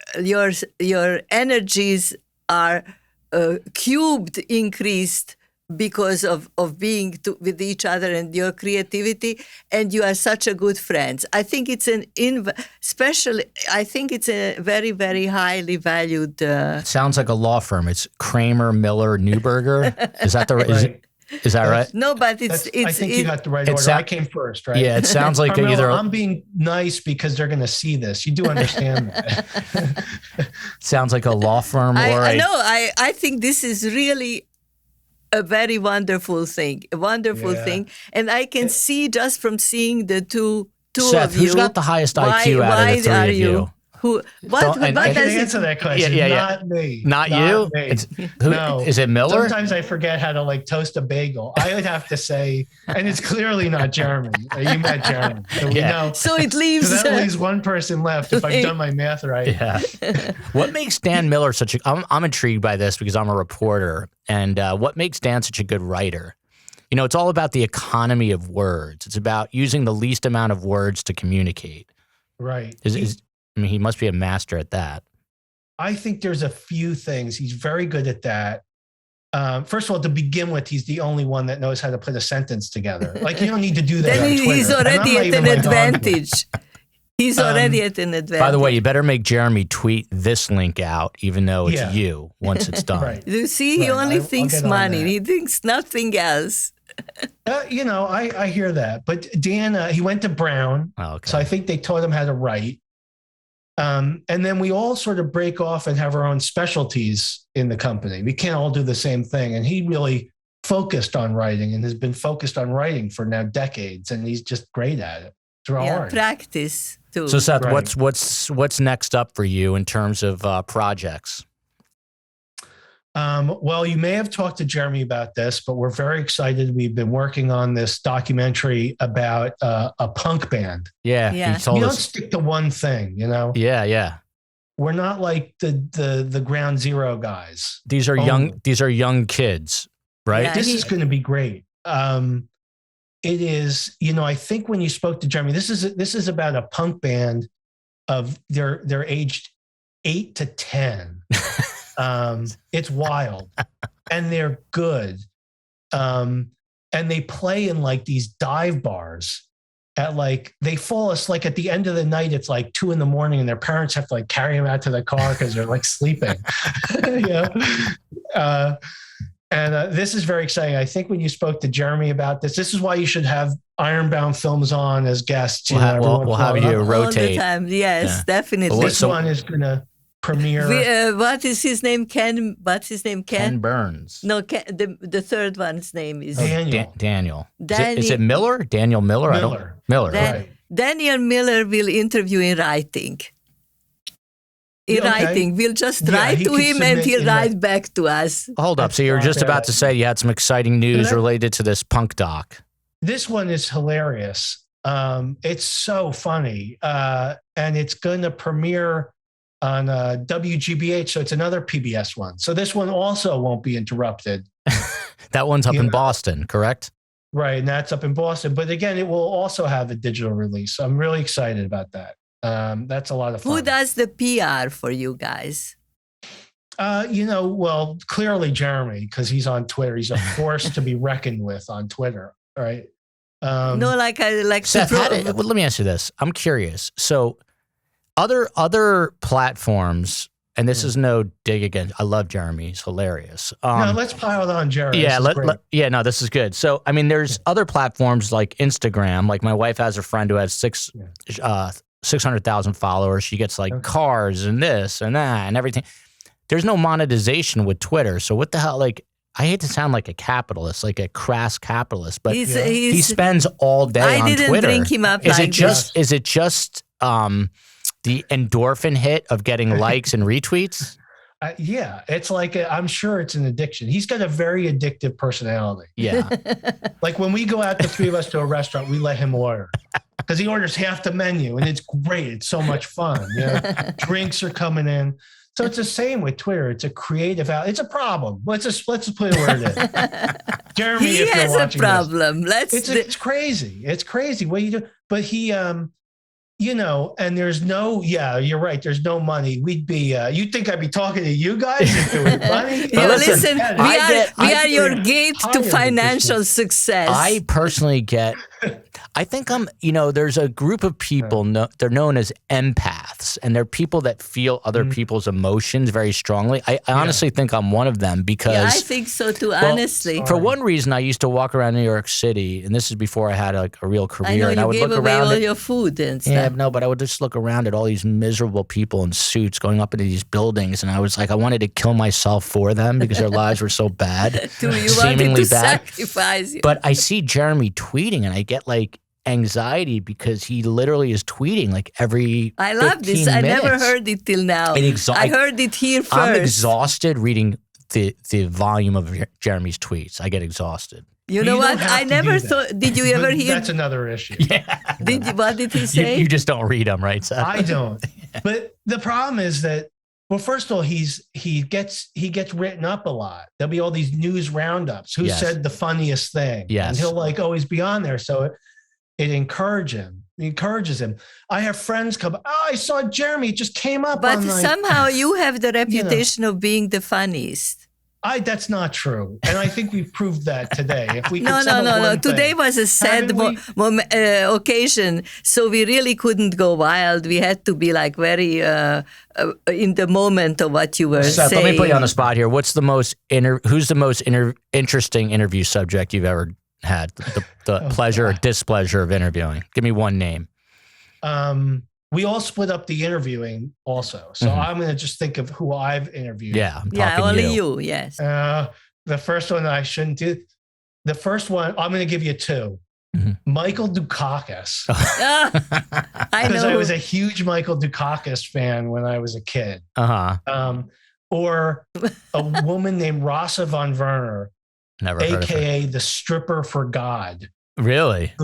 energies are cubed, increased because of being with each other and your creativity, and you are such a good friends. I think it's I think it's a very, very highly valued. It sounds like a law firm. It's Kramer, Miller, Neuberger. Is that the right? Right. Is that right? No, but I think you got the right order. I came first, right? Yeah, it sounds like Carmela, either. I'm being nice because they're going to see this. You do understand that. Sounds like a law firm I think this is really a very wonderful thing, thing. And I can see just from seeing the two Seth, of you. who's got the highest IQ out of the three of you? I can answer that question. Not me. Not you? Me. No. Is it Miller? Sometimes I forget how to toast a bagel. I would have to say, and it's clearly not Jeremy. You met Jeremy. So we know. So it leaves. So that leaves one person left if I've done my math right. Yeah. What makes Dan Miller such a... I'm intrigued by this because I'm a reporter. And what makes Dan such a good writer? You know, it's all about the economy of words. It's about using the least amount of words to communicate. Right. He must be a master at that. I think there's a few things. He's very good at that. First of all, to begin with, he's the only one that knows how to put a sentence together. You don't need to do that Then on Twitter. He's already at an advantage. He's already at an advantage. By the way, you better make Jeremy tweet this link out, even though it's you, once it's done. Right. You see, he only thinks money. He thinks nothing else. I hear that. But Dan, he went to Brown. Oh, okay. So I think they taught him how to write. And then we all sort of break off and have our own specialties in the company. We can't all do the same thing. And he really focused on writing and has been focused on writing for now decades. And he's just great at it. It's hard. Practice too. So Seth, Right. what's next up for you in terms of projects? Well, you may have talked to Jeremy about this, but we're very excited. We've been working on this documentary about a punk band. Yeah. Yeah. You told We don't us. stick to one thing, Yeah. We're not like the Ground Zero guys. These are young kids, right? Yeah. This is going to be great. It is, I think when you spoke to Jeremy, this is about a punk band of they're aged 8 to 10. It's wild and they're good. And they play in these dive bars at they fall asleep at the end of the night. It's 2 a.m. and their parents have to carry them out to the car because they're sleeping. And this is very exciting. I think when you spoke to Jeremy about this is why you should have Ironbound Films on as guests. We'll have you rotate. All the time. Yes, definitely. This one is going to premiere. What is his name? Ken. What's his name? Ken Burns. No, the third one's name is Daniel. Is it Miller? Daniel Miller? Miller. Right. Daniel Miller will interview in writing. We'll just write to him and he'll write back to us. Hold up. So you were just about to say you had some exciting news related to this punk doc. This one is hilarious. It's so funny. And it's going to premiere on WGBH. So it's another PBS one. So this one also won't be interrupted. That one's up in Boston, correct? Right. And that's up in Boston. But again, it will also have a digital release. So I'm really excited about that. That's a lot of fun. Who does the PR for you guys? Well, clearly Jeremy, because he's on Twitter. He's a force to be reckoned with on Twitter, right? Seth, let me ask you this. I'm curious. So other platforms, and this is no dig against, I love Jeremy. He's hilarious. No, let's pile on Jeremy. Yeah, this is good. So, there's other platforms like Instagram. My wife has a friend who has 600,000 followers. She gets cars and this and that and everything. There's no monetization with Twitter. So what the hell? I hate to sound like a capitalist, like a crass capitalist, but he spends all day on Twitter. I didn't bring him up Is it just the endorphin hit of getting likes and retweets? Yeah, it's I'm sure it's an addiction. He's got a very addictive personality. Yeah. When we go out, the three of us to a restaurant, we let him order. Because he orders half the menu and it's great. It's so much fun. Drinks are coming in. So it's the same with Twitter. It's a creative it's a problem. Let's just put it where it is. Jeremy, he if has you're watching a problem. this, it's crazy. It's crazy what you do. But he, and there's you're right. There's no money. We'd be, you'd think I'd be talking to you guys if there was money. Listen, we are your gate to financial success. I personally get, I think there's a group of people, they're known as empaths, and they're people that feel other people's emotions very strongly. I honestly think I'm one of them because... Yeah, I think so too, honestly. For one reason, I used to walk around New York City, and this is before I had a real career. I know, and I would gave look away around all your food and stuff. Yeah, no, but I would just look around at all these miserable people in suits going up into these buildings, and I was like, I wanted to kill myself for them because their lives were so bad. You wanted to sacrifice you. But I see Jeremy tweeting, and I get like anxiety because he literally is tweeting like every I love this. I never heard it till now. I heard it here first. I'm exhausted reading the volume of Jeremy's tweets. I get exhausted. You know what? I never thought. Did you ever hear? That's another issue. Yeah. What did he say? You just don't read them, right, Seth? I don't. But the problem is that, well, first of all, he gets written up a lot. There'll be all these news roundups. Who said the funniest thing? Yes. And he'll like always be on there. So it encourages him. I have friends come, I saw Jeremy, it just came up. But somehow you have the reputation of being the funniest. That's not true. And I think we've proved that today. If we No. Today was a sad occasion. So we really couldn't go wild. We had to be like very in the moment of what you were Seth, saying. let me put you on the spot here. Who's the most interesting interview subject you've ever had the pleasure or displeasure of interviewing? Give me one name. We all split up the interviewing also. So I'm going to just think of who I've interviewed. Yeah, I'm talking only you, yes. The first one I shouldn't do. The first one, I'm going to give you two. Michael Dukakis. Because I was a huge Michael Dukakis fan when I was a kid. Or a woman named Rasa von Werner. Never heard of her. AKA the stripper for God. Really?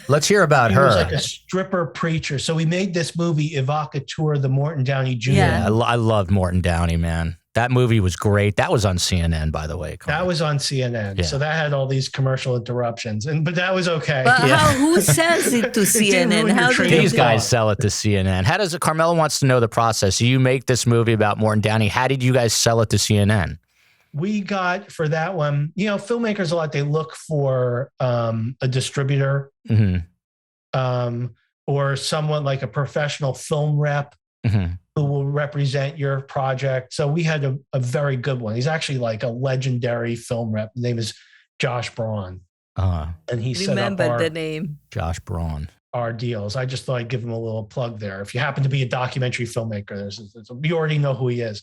Let's hear about her. He was like a stripper preacher. So we made this movie, Evocateur, the Morton Downey Jr. Yeah, I loved Morton Downey, man. That movie was great. That was on CNN, by the way. That was on CNN. Yeah. So that had all these commercial interruptions, but that was okay. But who sells it to CNN? How do these guys sell it to CNN? How does Carmela wants to know the process? You make this movie about Morton Downey. How did you guys sell it to CNN? We got for that one, filmmakers a lot, they look for a distributor or someone like a professional film rep who will represent your project. So we had a very good one. He's actually like a legendary film rep. His name is Josh Braun. And he set up the name. Josh Braun. Our deals. I just thought I'd give him a little plug there. If you happen to be a documentary filmmaker, you already know who he is.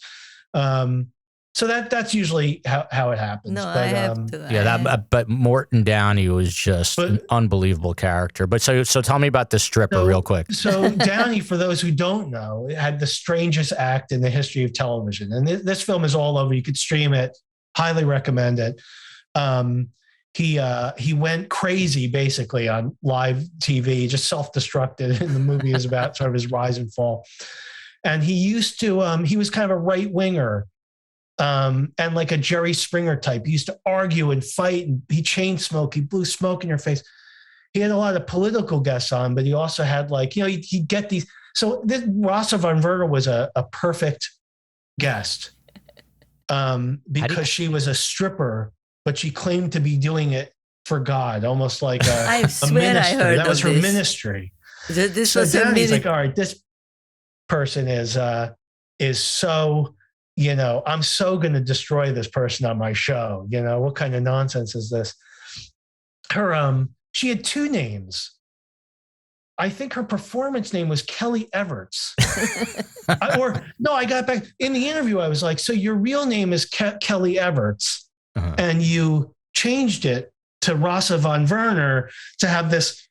So that's usually how it happens. No, I have to. But Morton Downey was just an unbelievable character. But so tell me about the stripper real quick. So Downey, for those who don't know, had the strangest act in the history of television. And this film is all over. You could stream it. Highly recommend it. He went crazy basically on live TV, just self-destructed. And the movie is about sort of his rise and fall. And he used to, he was kind of a right winger. And like a Jerry Springer type. He used to argue and fight, and he chain smoked. He blew smoke in your face. He had a lot of political guests on, but he also had he'd get these. So this Rasa von Werner was a perfect guest because she was a stripper, but she claimed to be doing it for God, almost like I swear minister. I heard that was her this. Ministry. This so was then a he's like, all right, this person is so. I'm so going to destroy this person on my show. What kind of nonsense is this? She had two names. I think her performance name was Kelly Everts. I got back in the interview. I was like, so your real name is Kelly Everts and you changed it to Rasa von Werner to have this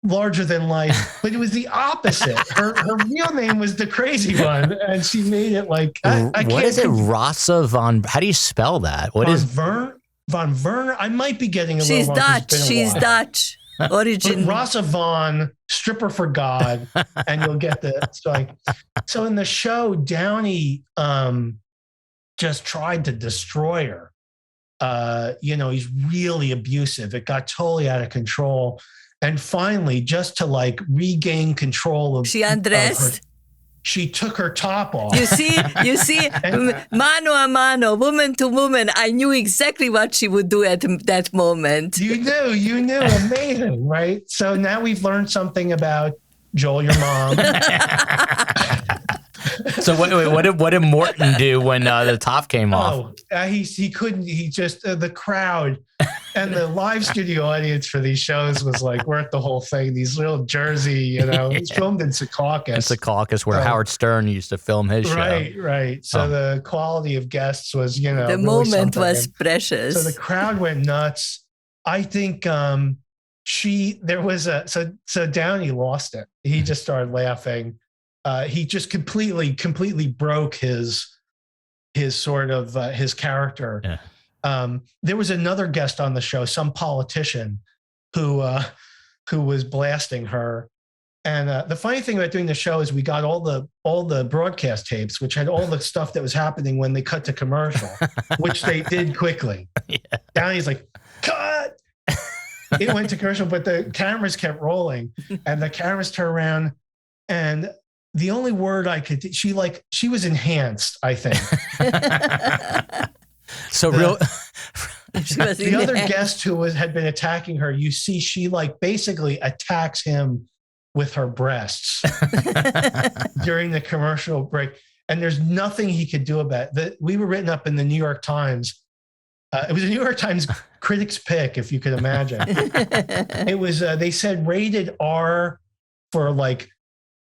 larger than life, but it was the opposite. Her real name was the crazy one, and she made it like what is it? Rasa von? How do you spell that? What is von Werner? I might be getting a She's little. Dutch. She's Dutch. Origin. Rasa von, stripper for God, and you'll get the story. So in the show, Downey just tried to destroy her. He's really abusive. It got totally out of control. And finally, just to regain control of... She undressed? she took her top off. You see, mano a mano, woman to woman. I knew exactly what she would do at that moment. You knew, amazing, right? So now we've learned something about Joel, your mom. So what did Morton do when the top came off? He couldn't. He just the crowd and the live studio audience for these shows was like worth the whole thing. These little Jersey, it's filmed in Secaucus. It's Secaucus where Howard Stern used to film his show. Right. So the quality of guests was, the really moment was precious. So the crowd went nuts. I think so Downey lost it. He just started laughing. He just completely broke his sort of his character. Yeah. There was another guest on the show, some politician who was blasting her. And the funny thing about doing the show is we got all the broadcast tapes, which had all the stuff that was happening when they cut to commercial, which they did quickly. Yeah. Downey's like, cut. It went to commercial, but the cameras kept rolling, and the cameras turned around, and the only word I could, she was enhanced, I think. So the other guest who had been attacking her, you see, she basically attacks him with her breasts during the commercial break. And there's nothing he could do about it. We were written up in the New York Times. It was a New York Times critic's pick, if you could imagine. It was, they said rated R for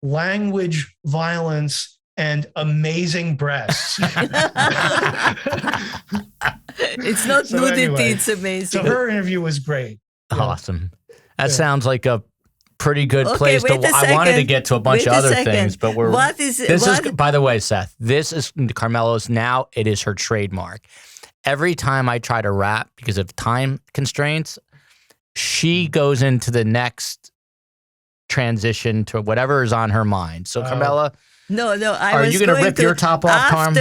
language, violence, and amazing breasts. It's not nudity, anyway, it's amazing. So her interview was great. Awesome. That sounds like a pretty good place to. I wanted to get to a bunch of other things, but this is, by the way, Seth, this is Carmela's now. It is her trademark. Every time I try to rap because of time constraints, she goes into the next transition to whatever is on her mind. So, Carmela. No. Are you going to rip your top off, Carm?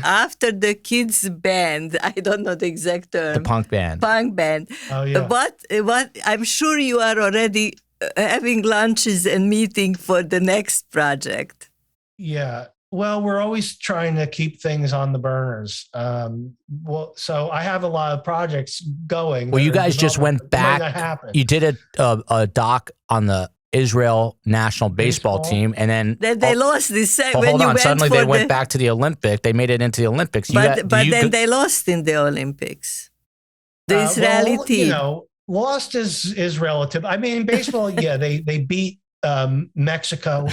After the kids band, I don't know the exact term. The punk band. Oh yeah. What I'm sure you are already having lunches and meeting for the next project. Yeah. Well, we're always trying to keep things on the burners. So I have a lot of projects going. Well, you guys just went back. You did a doc on the Israel national baseball team, and then they lost this. Hold on, suddenly they went back to the Olympic. They made it into the Olympics. But then they lost in the Olympics. The Israeli team. Lost is relative. I mean, in baseball, they beat Mexico.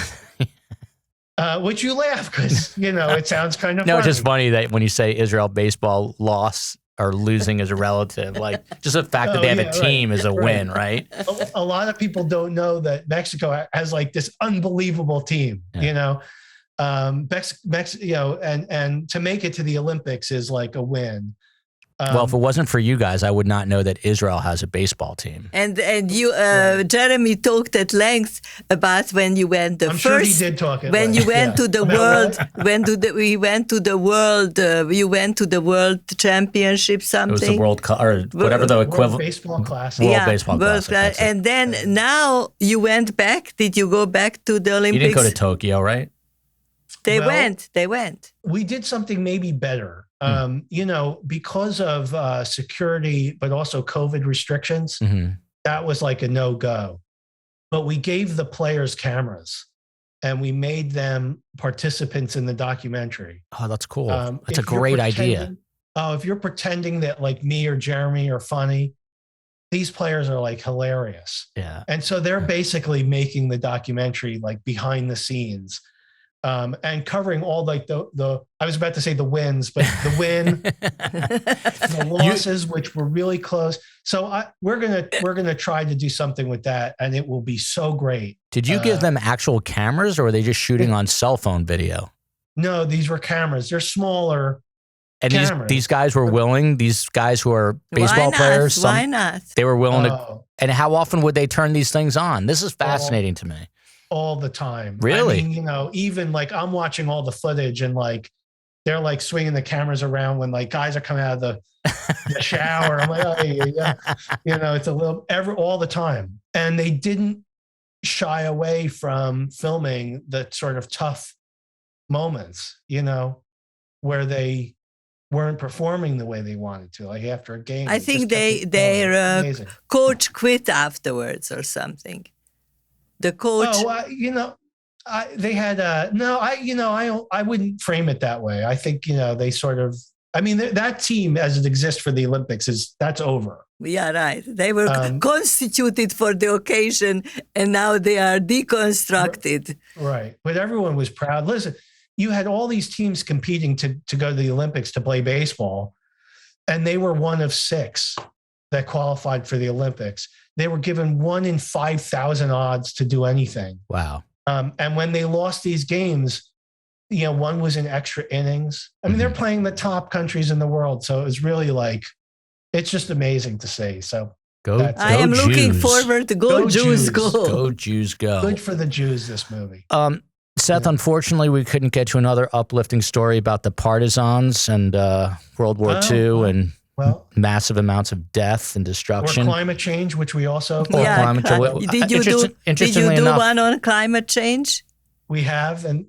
Which you laugh because, it sounds kind of funny. It's just funny that when you say Israel baseball loss or losing is a relative, just the fact that they have a team is a win, right? A lot of people don't know that Mexico has this unbelievable team, and to make it to the Olympics is a win. Well, if it wasn't for you guys, I would not know that Israel has a baseball team. And you, Jeremy, talked at length about when you went I'm sure he did talk at when length. You went to the world. We went to the world. You went to the World Championship. Something. It was the World Cup or whatever the equivalent. World Baseball Classic. World Baseball Classic. And then now you went back. Did you go back to the Olympics? You didn't go to Tokyo, right? They went. We did something maybe better. Because of security, but also COVID restrictions, that was a no-go. But we gave the players cameras and we made them participants in the documentary. Oh, that's cool. That's a great idea. If you're pretending that me or Jeremy are funny, these players are hilarious. Yeah. And so they're basically making the documentary behind the scenes. And covering all the I was about to say the wins, but the win, the losses, which were really close. So we're gonna try to do something with that, and it will be so great. Did you give them actual cameras, or were they just shooting on cell phone video? No, these were cameras. They're smaller. And these guys were willing. These guys who are baseball players. Why not? They were willing to. And how often would they turn these things on? This is fascinating to me. All the time. Really? I mean, even I'm watching all the footage and they're swinging the cameras around when guys are coming out of the shower. I'm oh yeah. It's a little all the time. And they didn't shy away from filming the sort of tough moments, where they weren't performing the way they wanted to, like after a game. I think their coach quit afterwards or something. The coach. They had I wouldn't frame it that way. I think they sort of. I mean, that team as it exists for the Olympics that's over. Yeah, right. They were constituted for the occasion, and now they are deconstructed. Right, but everyone was proud. Listen, you had all these teams competing to go to the Olympics to play baseball, and they were one of 6 that qualified for the Olympics. They were given 1 in 5,000 odds to do anything. Wow. And when they lost these games, one was in extra innings. I mean, they're playing the top countries in the world. So it was really it's just amazing to see. So I am looking forward to go Jews, go. Go Jews, go. Good for the Jews, this movie. Seth, unfortunately, we couldn't get to another uplifting story about the Partisans and World War II and massive amounts of death and destruction. Or climate change, which we also... climate change. Did you do one on climate change? We have, and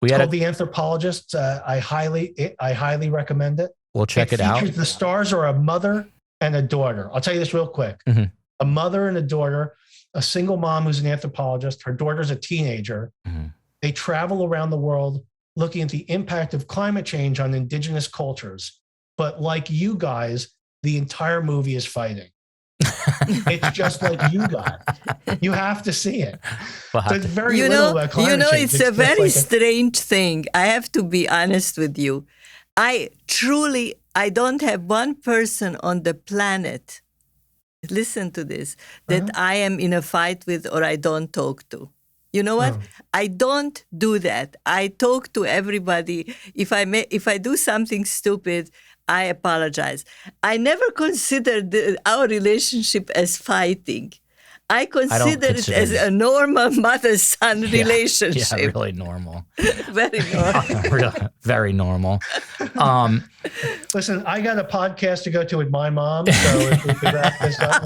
it's called The Anthropologist. I highly recommend it. We'll check it out. The stars are a mother and a daughter. I'll tell you this real quick. Mm-hmm. A mother and a daughter, a single mom who's an anthropologist. Her daughter's a teenager. Mm-hmm. They travel around the world looking at the impact of climate change on indigenous cultures. But like you guys, the entire movie is fighting. It's just like you guys. You have to see it. There's very little about climate change. It's a very strange thing. I have to be honest with you. I don't have one person on the planet, listen to this, that I am in a fight with or I don't talk to. You know what? I don't do that. I talk to everybody. If I do something stupid, I apologize. I never considered our relationship as fighting. I consider it as a normal mother-son relationship. Yeah, really normal. Very normal. Very normal. Listen, I got a podcast to go to with my mom, so if we could wrap this up.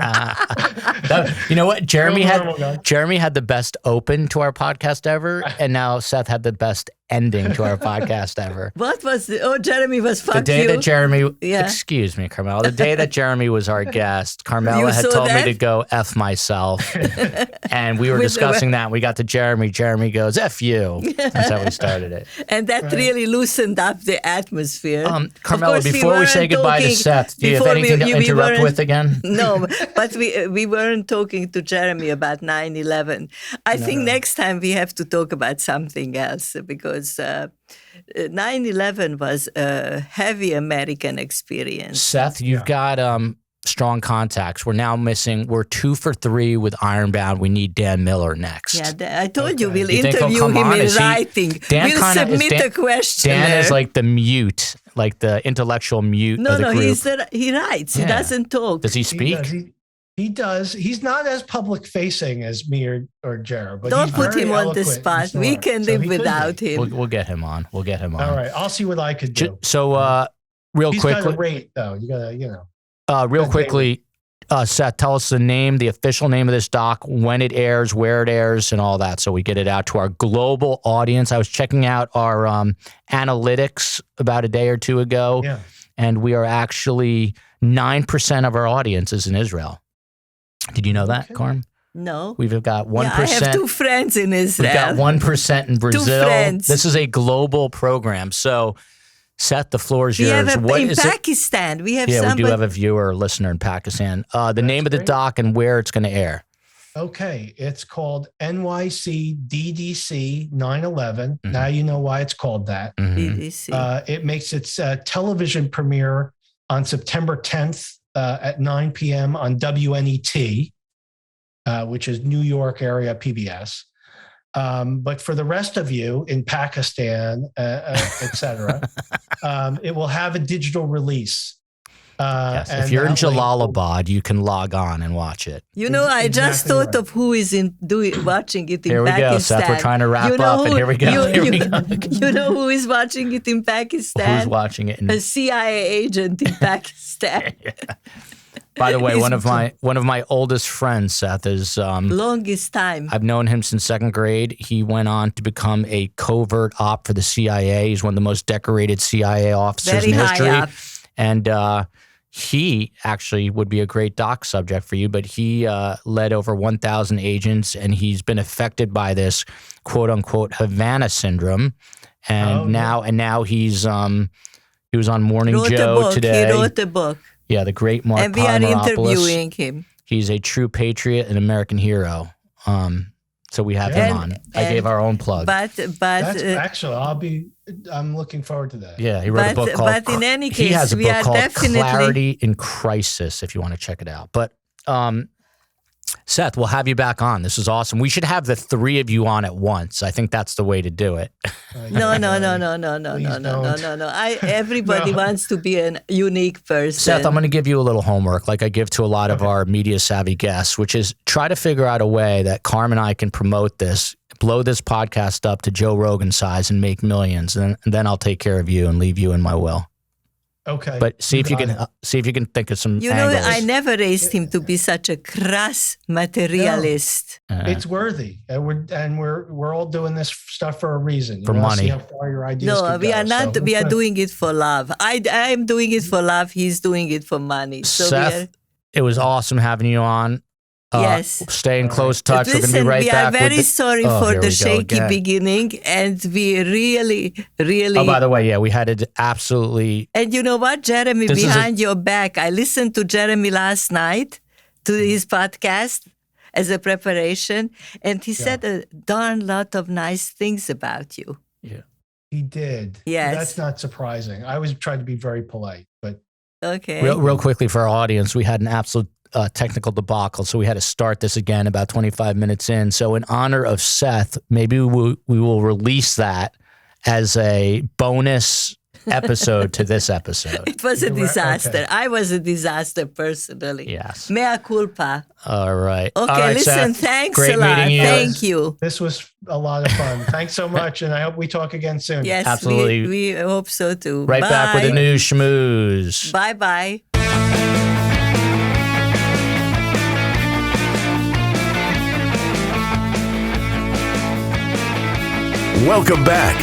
You know what? Jeremy had the best open to our podcast ever, and now Seth had the best ending to our podcast ever. What was Jeremy was fuck the day you. That Jeremy, excuse me, Carmela. The day that Jeremy was our guest, Carmela had told me to go F myself, and we were discussing that. And we got to Jeremy. Jeremy goes F you. That's how we started it. And that really loosened up the atmosphere. Carmela, before we say goodbye to Seth, do you have anything to interrupt with again? No, but we weren't talking to Jeremy about 9/11. I think next time we have to talk about something else because 9/11 was a heavy American experience. Seth, you've got strong contacts. We're 2 for 3 with Ironbound. We need Dan Miller next. Yeah, I told you we'll interview him in writing. We'll submit a question. Dan is like the mute, like the intellectual mute of the group. He writes. He doesn't talk. Does he speak? He does. He's not as public facing as me or Jared. But don't put him on the spot. We can live without him. We'll get him on. All right. I'll see what I could do. So real quickly. He's got a rate, though. You got to, real quickly, Seth, tell us the official name of this doc, when it airs, where it airs, and all that, so we get it out to our global audience. I was checking out our analytics about a day or two ago, and we are actually 9% of our audience is in Israel. Did you know that, Carm? No. We've got 1%. I have 2 friends in Israel. We've got 1% in Brazil. 2 friends. This is a global program. So, Seth, the floor is yours. In Pakistan. We have we do have a viewer or listener in Pakistan. The name of the doc and where it's going to air. Okay. It's called NYC DDC 9/11. Now you know why it's called that. DDC. It makes its television premiere on September 10th. At 9 p.m. on WNET, which is New York area PBS. But for the rest of you in Pakistan, etc., it will have a digital release. If you're in Jalalabad, you can log on and watch it. I just thought of who is watching it in Pakistan. Here we go, Seth. We're trying to wrap up, and here we go. You know who is watching it in Pakistan? Who's watching it? A CIA agent in Pakistan. By the way, one of my oldest friends, Seth, is longest time. I've known him since second grade. He went on to become a covert op for the CIA. He's one of the most decorated CIA officers in history. High up. And he actually would be a great doc subject for you, but he led over 1,000 agents, and he's been affected by this quote unquote Havana syndrome. And now he's he was on Morning Joe today. He wrote a book. Yeah, the great Mark And we are interviewing him. He's a true patriot and American hero. So we have him on. I gave our own plug. But that's actually, I'm looking forward to that. Yeah, he wrote a book called. But in any case, he has a we book are called definitely Clarity in Crisis. If you want to check it out, but Seth, we'll have you back on. This is awesome. We should have the three of you on at once. I think that's the way to do it. No. Everybody wants to be a unique person. Seth, I'm going to give you a little homework like I give to a lot of our media savvy guests, which is try to figure out a way that Carm and I can promote this, blow this podcast up to Joe Rogan size and make millions. And then I'll take care of you and leave you in my will. Okay. But see if you can think of some angles. I never raised him to be such a crass materialist. No, it's worthy, and we're all doing this stuff for a reason. For money. See how far your ideas No, we are not. So we are doing it for love. I am doing it for love. He's doing it for money. So Seth, it was awesome having you on. Yes. Stay in close touch. Listen, we're going to be right back. We are very sorry for the shaky beginning, and we really. Oh, by the way, yeah, we had it absolutely. And you know what, Jeremy, behind your back, I listened to Jeremy last night to his podcast as a preparation, and he said a darn lot of nice things about you. Yeah, he did. Yes, that's not surprising. I was trying to be very polite, but okay. Real quickly for our audience, we had an absolute technical debacle, so we had to start this again about 25 minutes in. So in honor of Seth, maybe we will release that as a bonus episode to this episode. It was a disaster. Okay. I was a disaster personally. Yes. Mea culpa. All right. Okay, all right, listen, Seth. thanks Great a lot. meeting you. Thank you. This was a lot of fun. Thanks so much, and I hope we talk again soon. Yes, absolutely. We hope so too. Right Bye. back with the news schmooze. Bye-bye. Welcome back.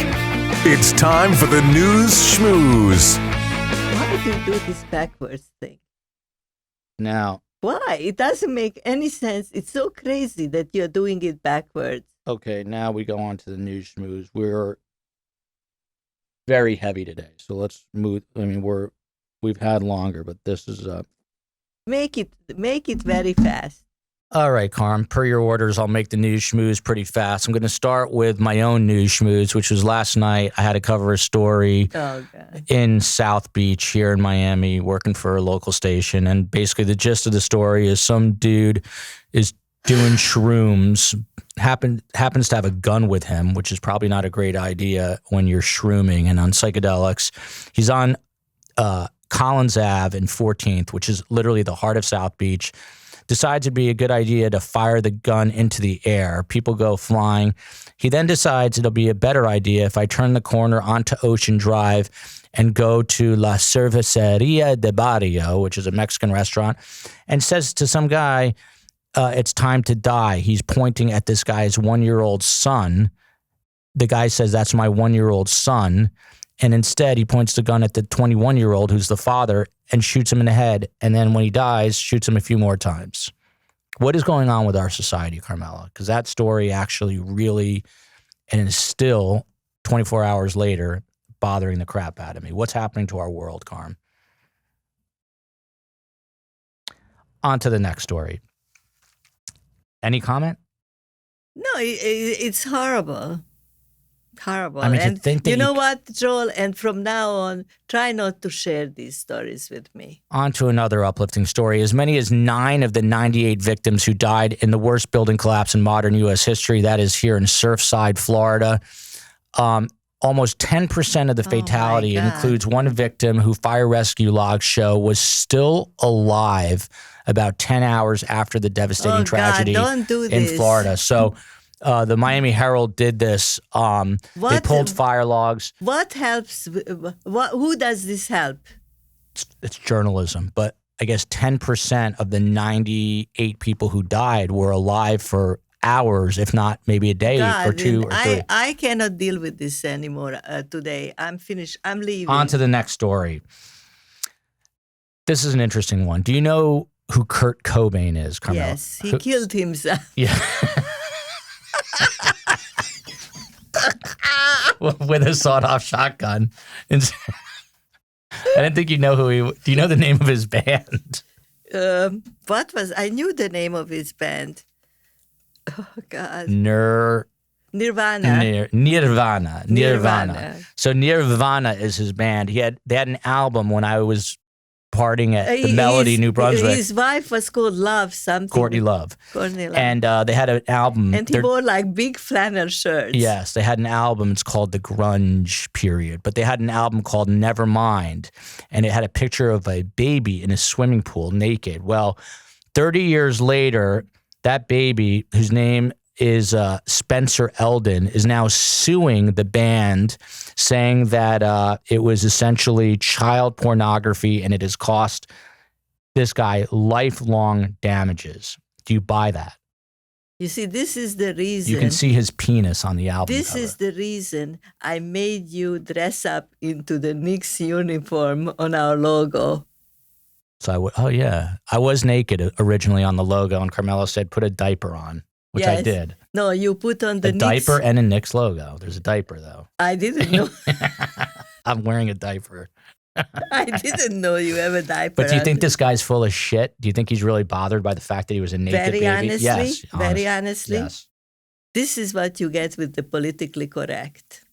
It's time for the news schmooze. Why do you do this backwards thing? Now. Why? It doesn't make any sense. It's so crazy that you're doing it backwards. Okay, now we go on to the news schmooze. We're very heavy today, so let's move. I mean, we've had longer, but this is Make it very fast. All right, Carm, per your orders, I'll make the news schmooze pretty fast. I'm going to start with my own news schmooze, which was last night. I had to cover a story in South Beach here in Miami, working for a local station. And basically the gist of the story is some dude is doing shrooms, happens to have a gun with him, which is probably not a great idea when you're shrooming and on psychedelics. He's on Collins Ave and 14th, which is literally the heart of South Beach. Decides it'd be a good idea to fire the gun into the air. People go flying. He then decides it'll be a better idea if I turn the corner onto Ocean Drive and go to La Cerveceria de Barrio, which is a Mexican restaurant, and says to some guy, it's time to die. He's pointing at this guy's 1-year-old son. The guy says, that's my 1-year-old son. And instead, he points the gun at the 21-year-old who's the father and shoots him in the head. And then when he dies, shoots him a few more times. What is going on with our society, Carmela? Because that story actually really, and is still 24 hours later, bothering the crap out of me. What's happening to our world, Carm? On to the next story. Any comment? No, it's horrible. Horrible. I mean, to and think that you know what, Joel? And from now on, try not to share these stories with me. On to another uplifting story. As many as 9 of the 98 victims who died in the worst building collapse in modern U.S. history, that is here in Surfside, Florida. Almost 10% of the fatality includes one victim who fire rescue logs show was still alive about 10 hours after the devastating tragedy in Florida. So the Miami Herald did this. They pulled fire logs. What helps? Who does this help? It's journalism, but I guess 10% of the 98 people who died were alive for hours, if not maybe a day or two or three. I cannot deal with this anymore today. I'm finished. I'm leaving. On to the next story. This is an interesting one. Do you know who Kurt Cobain is, Carmela? Yes, he killed himself. Yeah. With a sawed-off shotgun. I didn't think you know who he was. Do you know the name of his band? I knew the name of his band. Oh, God. Nirvana. Nirvana. So Nirvana is his band. They had an album when I was partying at the Melody, New Brunswick. His wife was called Love something. Courtney Love. And they had an album. And he wore like big flannel shirts. Yes, they had an album. It's called The Grunge Period. But they had an album called Nevermind. And it had a picture of a baby in a swimming pool naked. Well, 30 years later, that baby, whose name is Spencer Eldon, is now suing the band, saying that it was essentially child pornography and it has cost this guy lifelong damages. Do you buy that? You see, this is the reason. You can see his penis on the album This cover. is the reason I made you dress up into the Knicks uniform on our logo. So I was naked originally on the logo, and Carmelo said put a diaper on, which I did. No, you put on the Knicks. Diaper and a Knicks logo. There's a diaper though. I didn't know. I'm wearing a diaper. I didn't know you have a diaper. But do you think this guy's full of shit? Do you think he's really bothered by the fact that he was a naked baby? Very honestly, yes. This is what you get with the politically correct.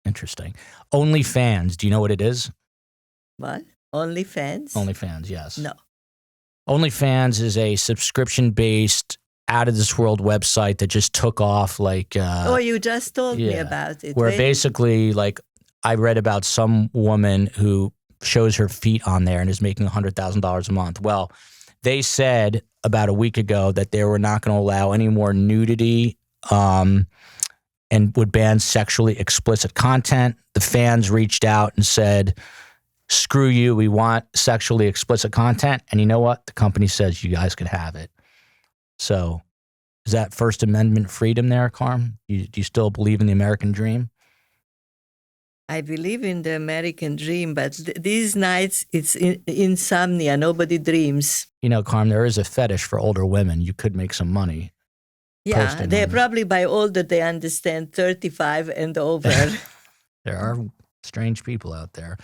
Interesting. OnlyFans. Do you know what it is? What? OnlyFans? OnlyFans, yes. No. OnlyFans is a subscription-based, out-of-this-world website that just took off like... you just told me about it. Where basically, like, I read about some woman who shows her feet on there and is making $100,000 a month. Well, they said about a week ago that they were not going to allow any more nudity and would ban sexually explicit content. The fans reached out and said... Screw you, we want sexually explicit content. And you know what? The company says you guys can have it. So is that First Amendment freedom there, Carm? Do you still believe in the American dream? I believe in the American dream, but these nights it's insomnia. Nobody dreams. You know, Carm, there is a fetish for older women. You could make some money. Yeah, they're probably by older, they understand 35 and over. There are strange people out there.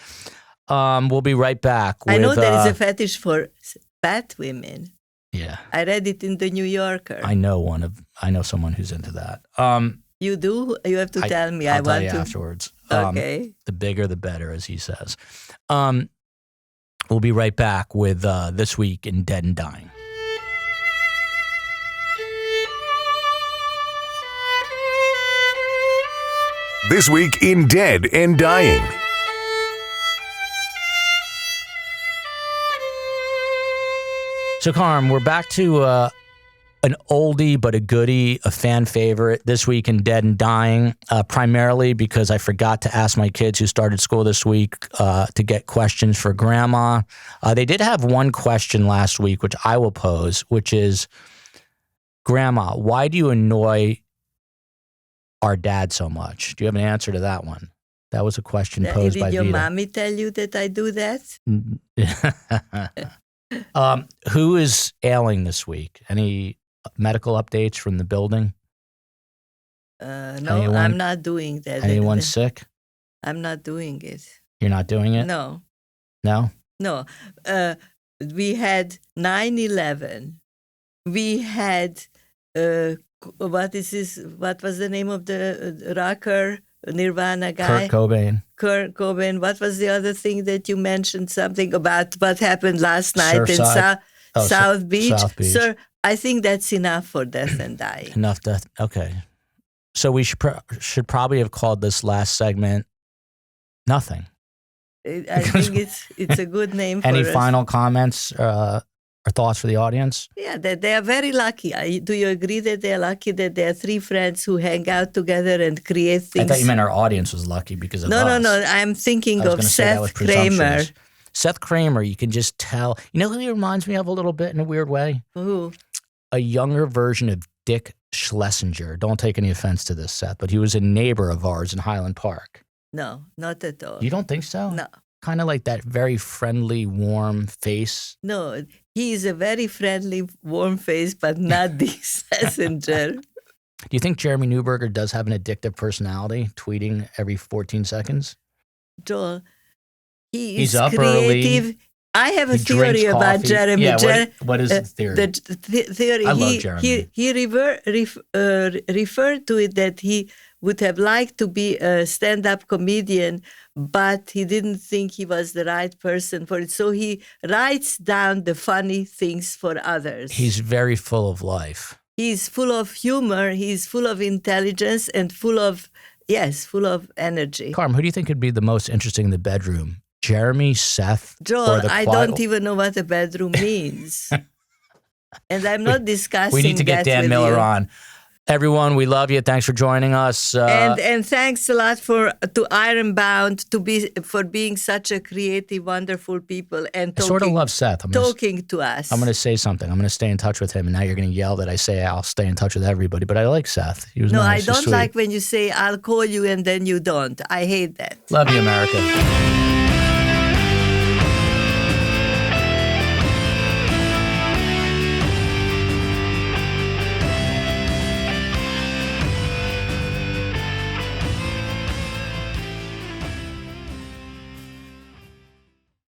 We'll be right back. I know there is a fetish for fat women. Yeah. I read it in the New Yorker. I know someone who's into that. You do? You have to tell me. I'll tell you afterwards. Okay. The bigger, the better, as he says. We'll be right back with This Week in Dead and Dying. This Week in Dead and Dying. So, Carm, we're back to an oldie but a goodie, a fan favorite, This Week in Dead and Dying, primarily because I forgot to ask my kids who started school this week to get questions for Grandma. They did have one question last week, which I will pose, which is, Grandma, why do you annoy our dad so much? Do you have an answer to that one? That was a question posed by Vita. Did your mommy tell you that I do that? Who is ailing this week? Any medical updates from the building? No, I'm not doing that. Anyone sick? I'm not doing it. You're not doing it? No. No? No. We had 9/11. We had, what was the name of the rocker? Nirvana guy. Kurt Cobain. What was the other thing that you mentioned? Something about what happened last night in South Beach. South Beach. Sir, I think that's enough for death and dying. Enough death. Okay. So we should probably have called this last segment Nothing. I think it's a good name for Any us. final comments or thoughts for the audience? Yeah, they are very lucky. Do you agree that they're lucky that there are three friends who hang out together and create things? I thought you meant our audience was lucky because of us. No. I'm thinking of Seth Kramer. Seth Kramer, you can just tell. You know who he reminds me of a little bit in a weird way? Who? A younger version of Dick Schlesinger. Don't take any offense to this, Seth, but he was a neighbor of ours in Highland Park. No, not at all. You don't think so? No. Kind of like that very friendly, warm face. No, he is a very friendly, warm face, but not Dick Schlesinger. Do you think Jeremy Neuberger does have an addictive personality, tweeting every 14 seconds? Joel, He's is up creative. early. I have a He theory drinks about coffee. Jeremy. Yeah, what is his theory? The theory. I love Jeremy. He referred to it that he would have liked to be a stand-up comedian, but he didn't think he was the right person for it. So he writes down the funny things for others. He's very full of life. He's full of humor. He's full of intelligence and full of energy. Carm, who do you think would be the most interesting in the bedroom? Jeremy, Seth, Joel, or the I quiet... don't even know what a bedroom means. And I'm not discussing We need to get that Dan with Miller you. on. Everyone, we love you. Thanks for joining us. And thanks a lot to Ironbound for being such a creative, wonderful people and I sort of love Seth. talking to us. I'm going to say something. I'm going to stay in touch with him, and now you're going to yell that I say I'll stay in touch with everybody. But I like Seth. He was No, nice. I don't He's sweet. like when you say I'll call you and then you don't. I hate that. Love you, America.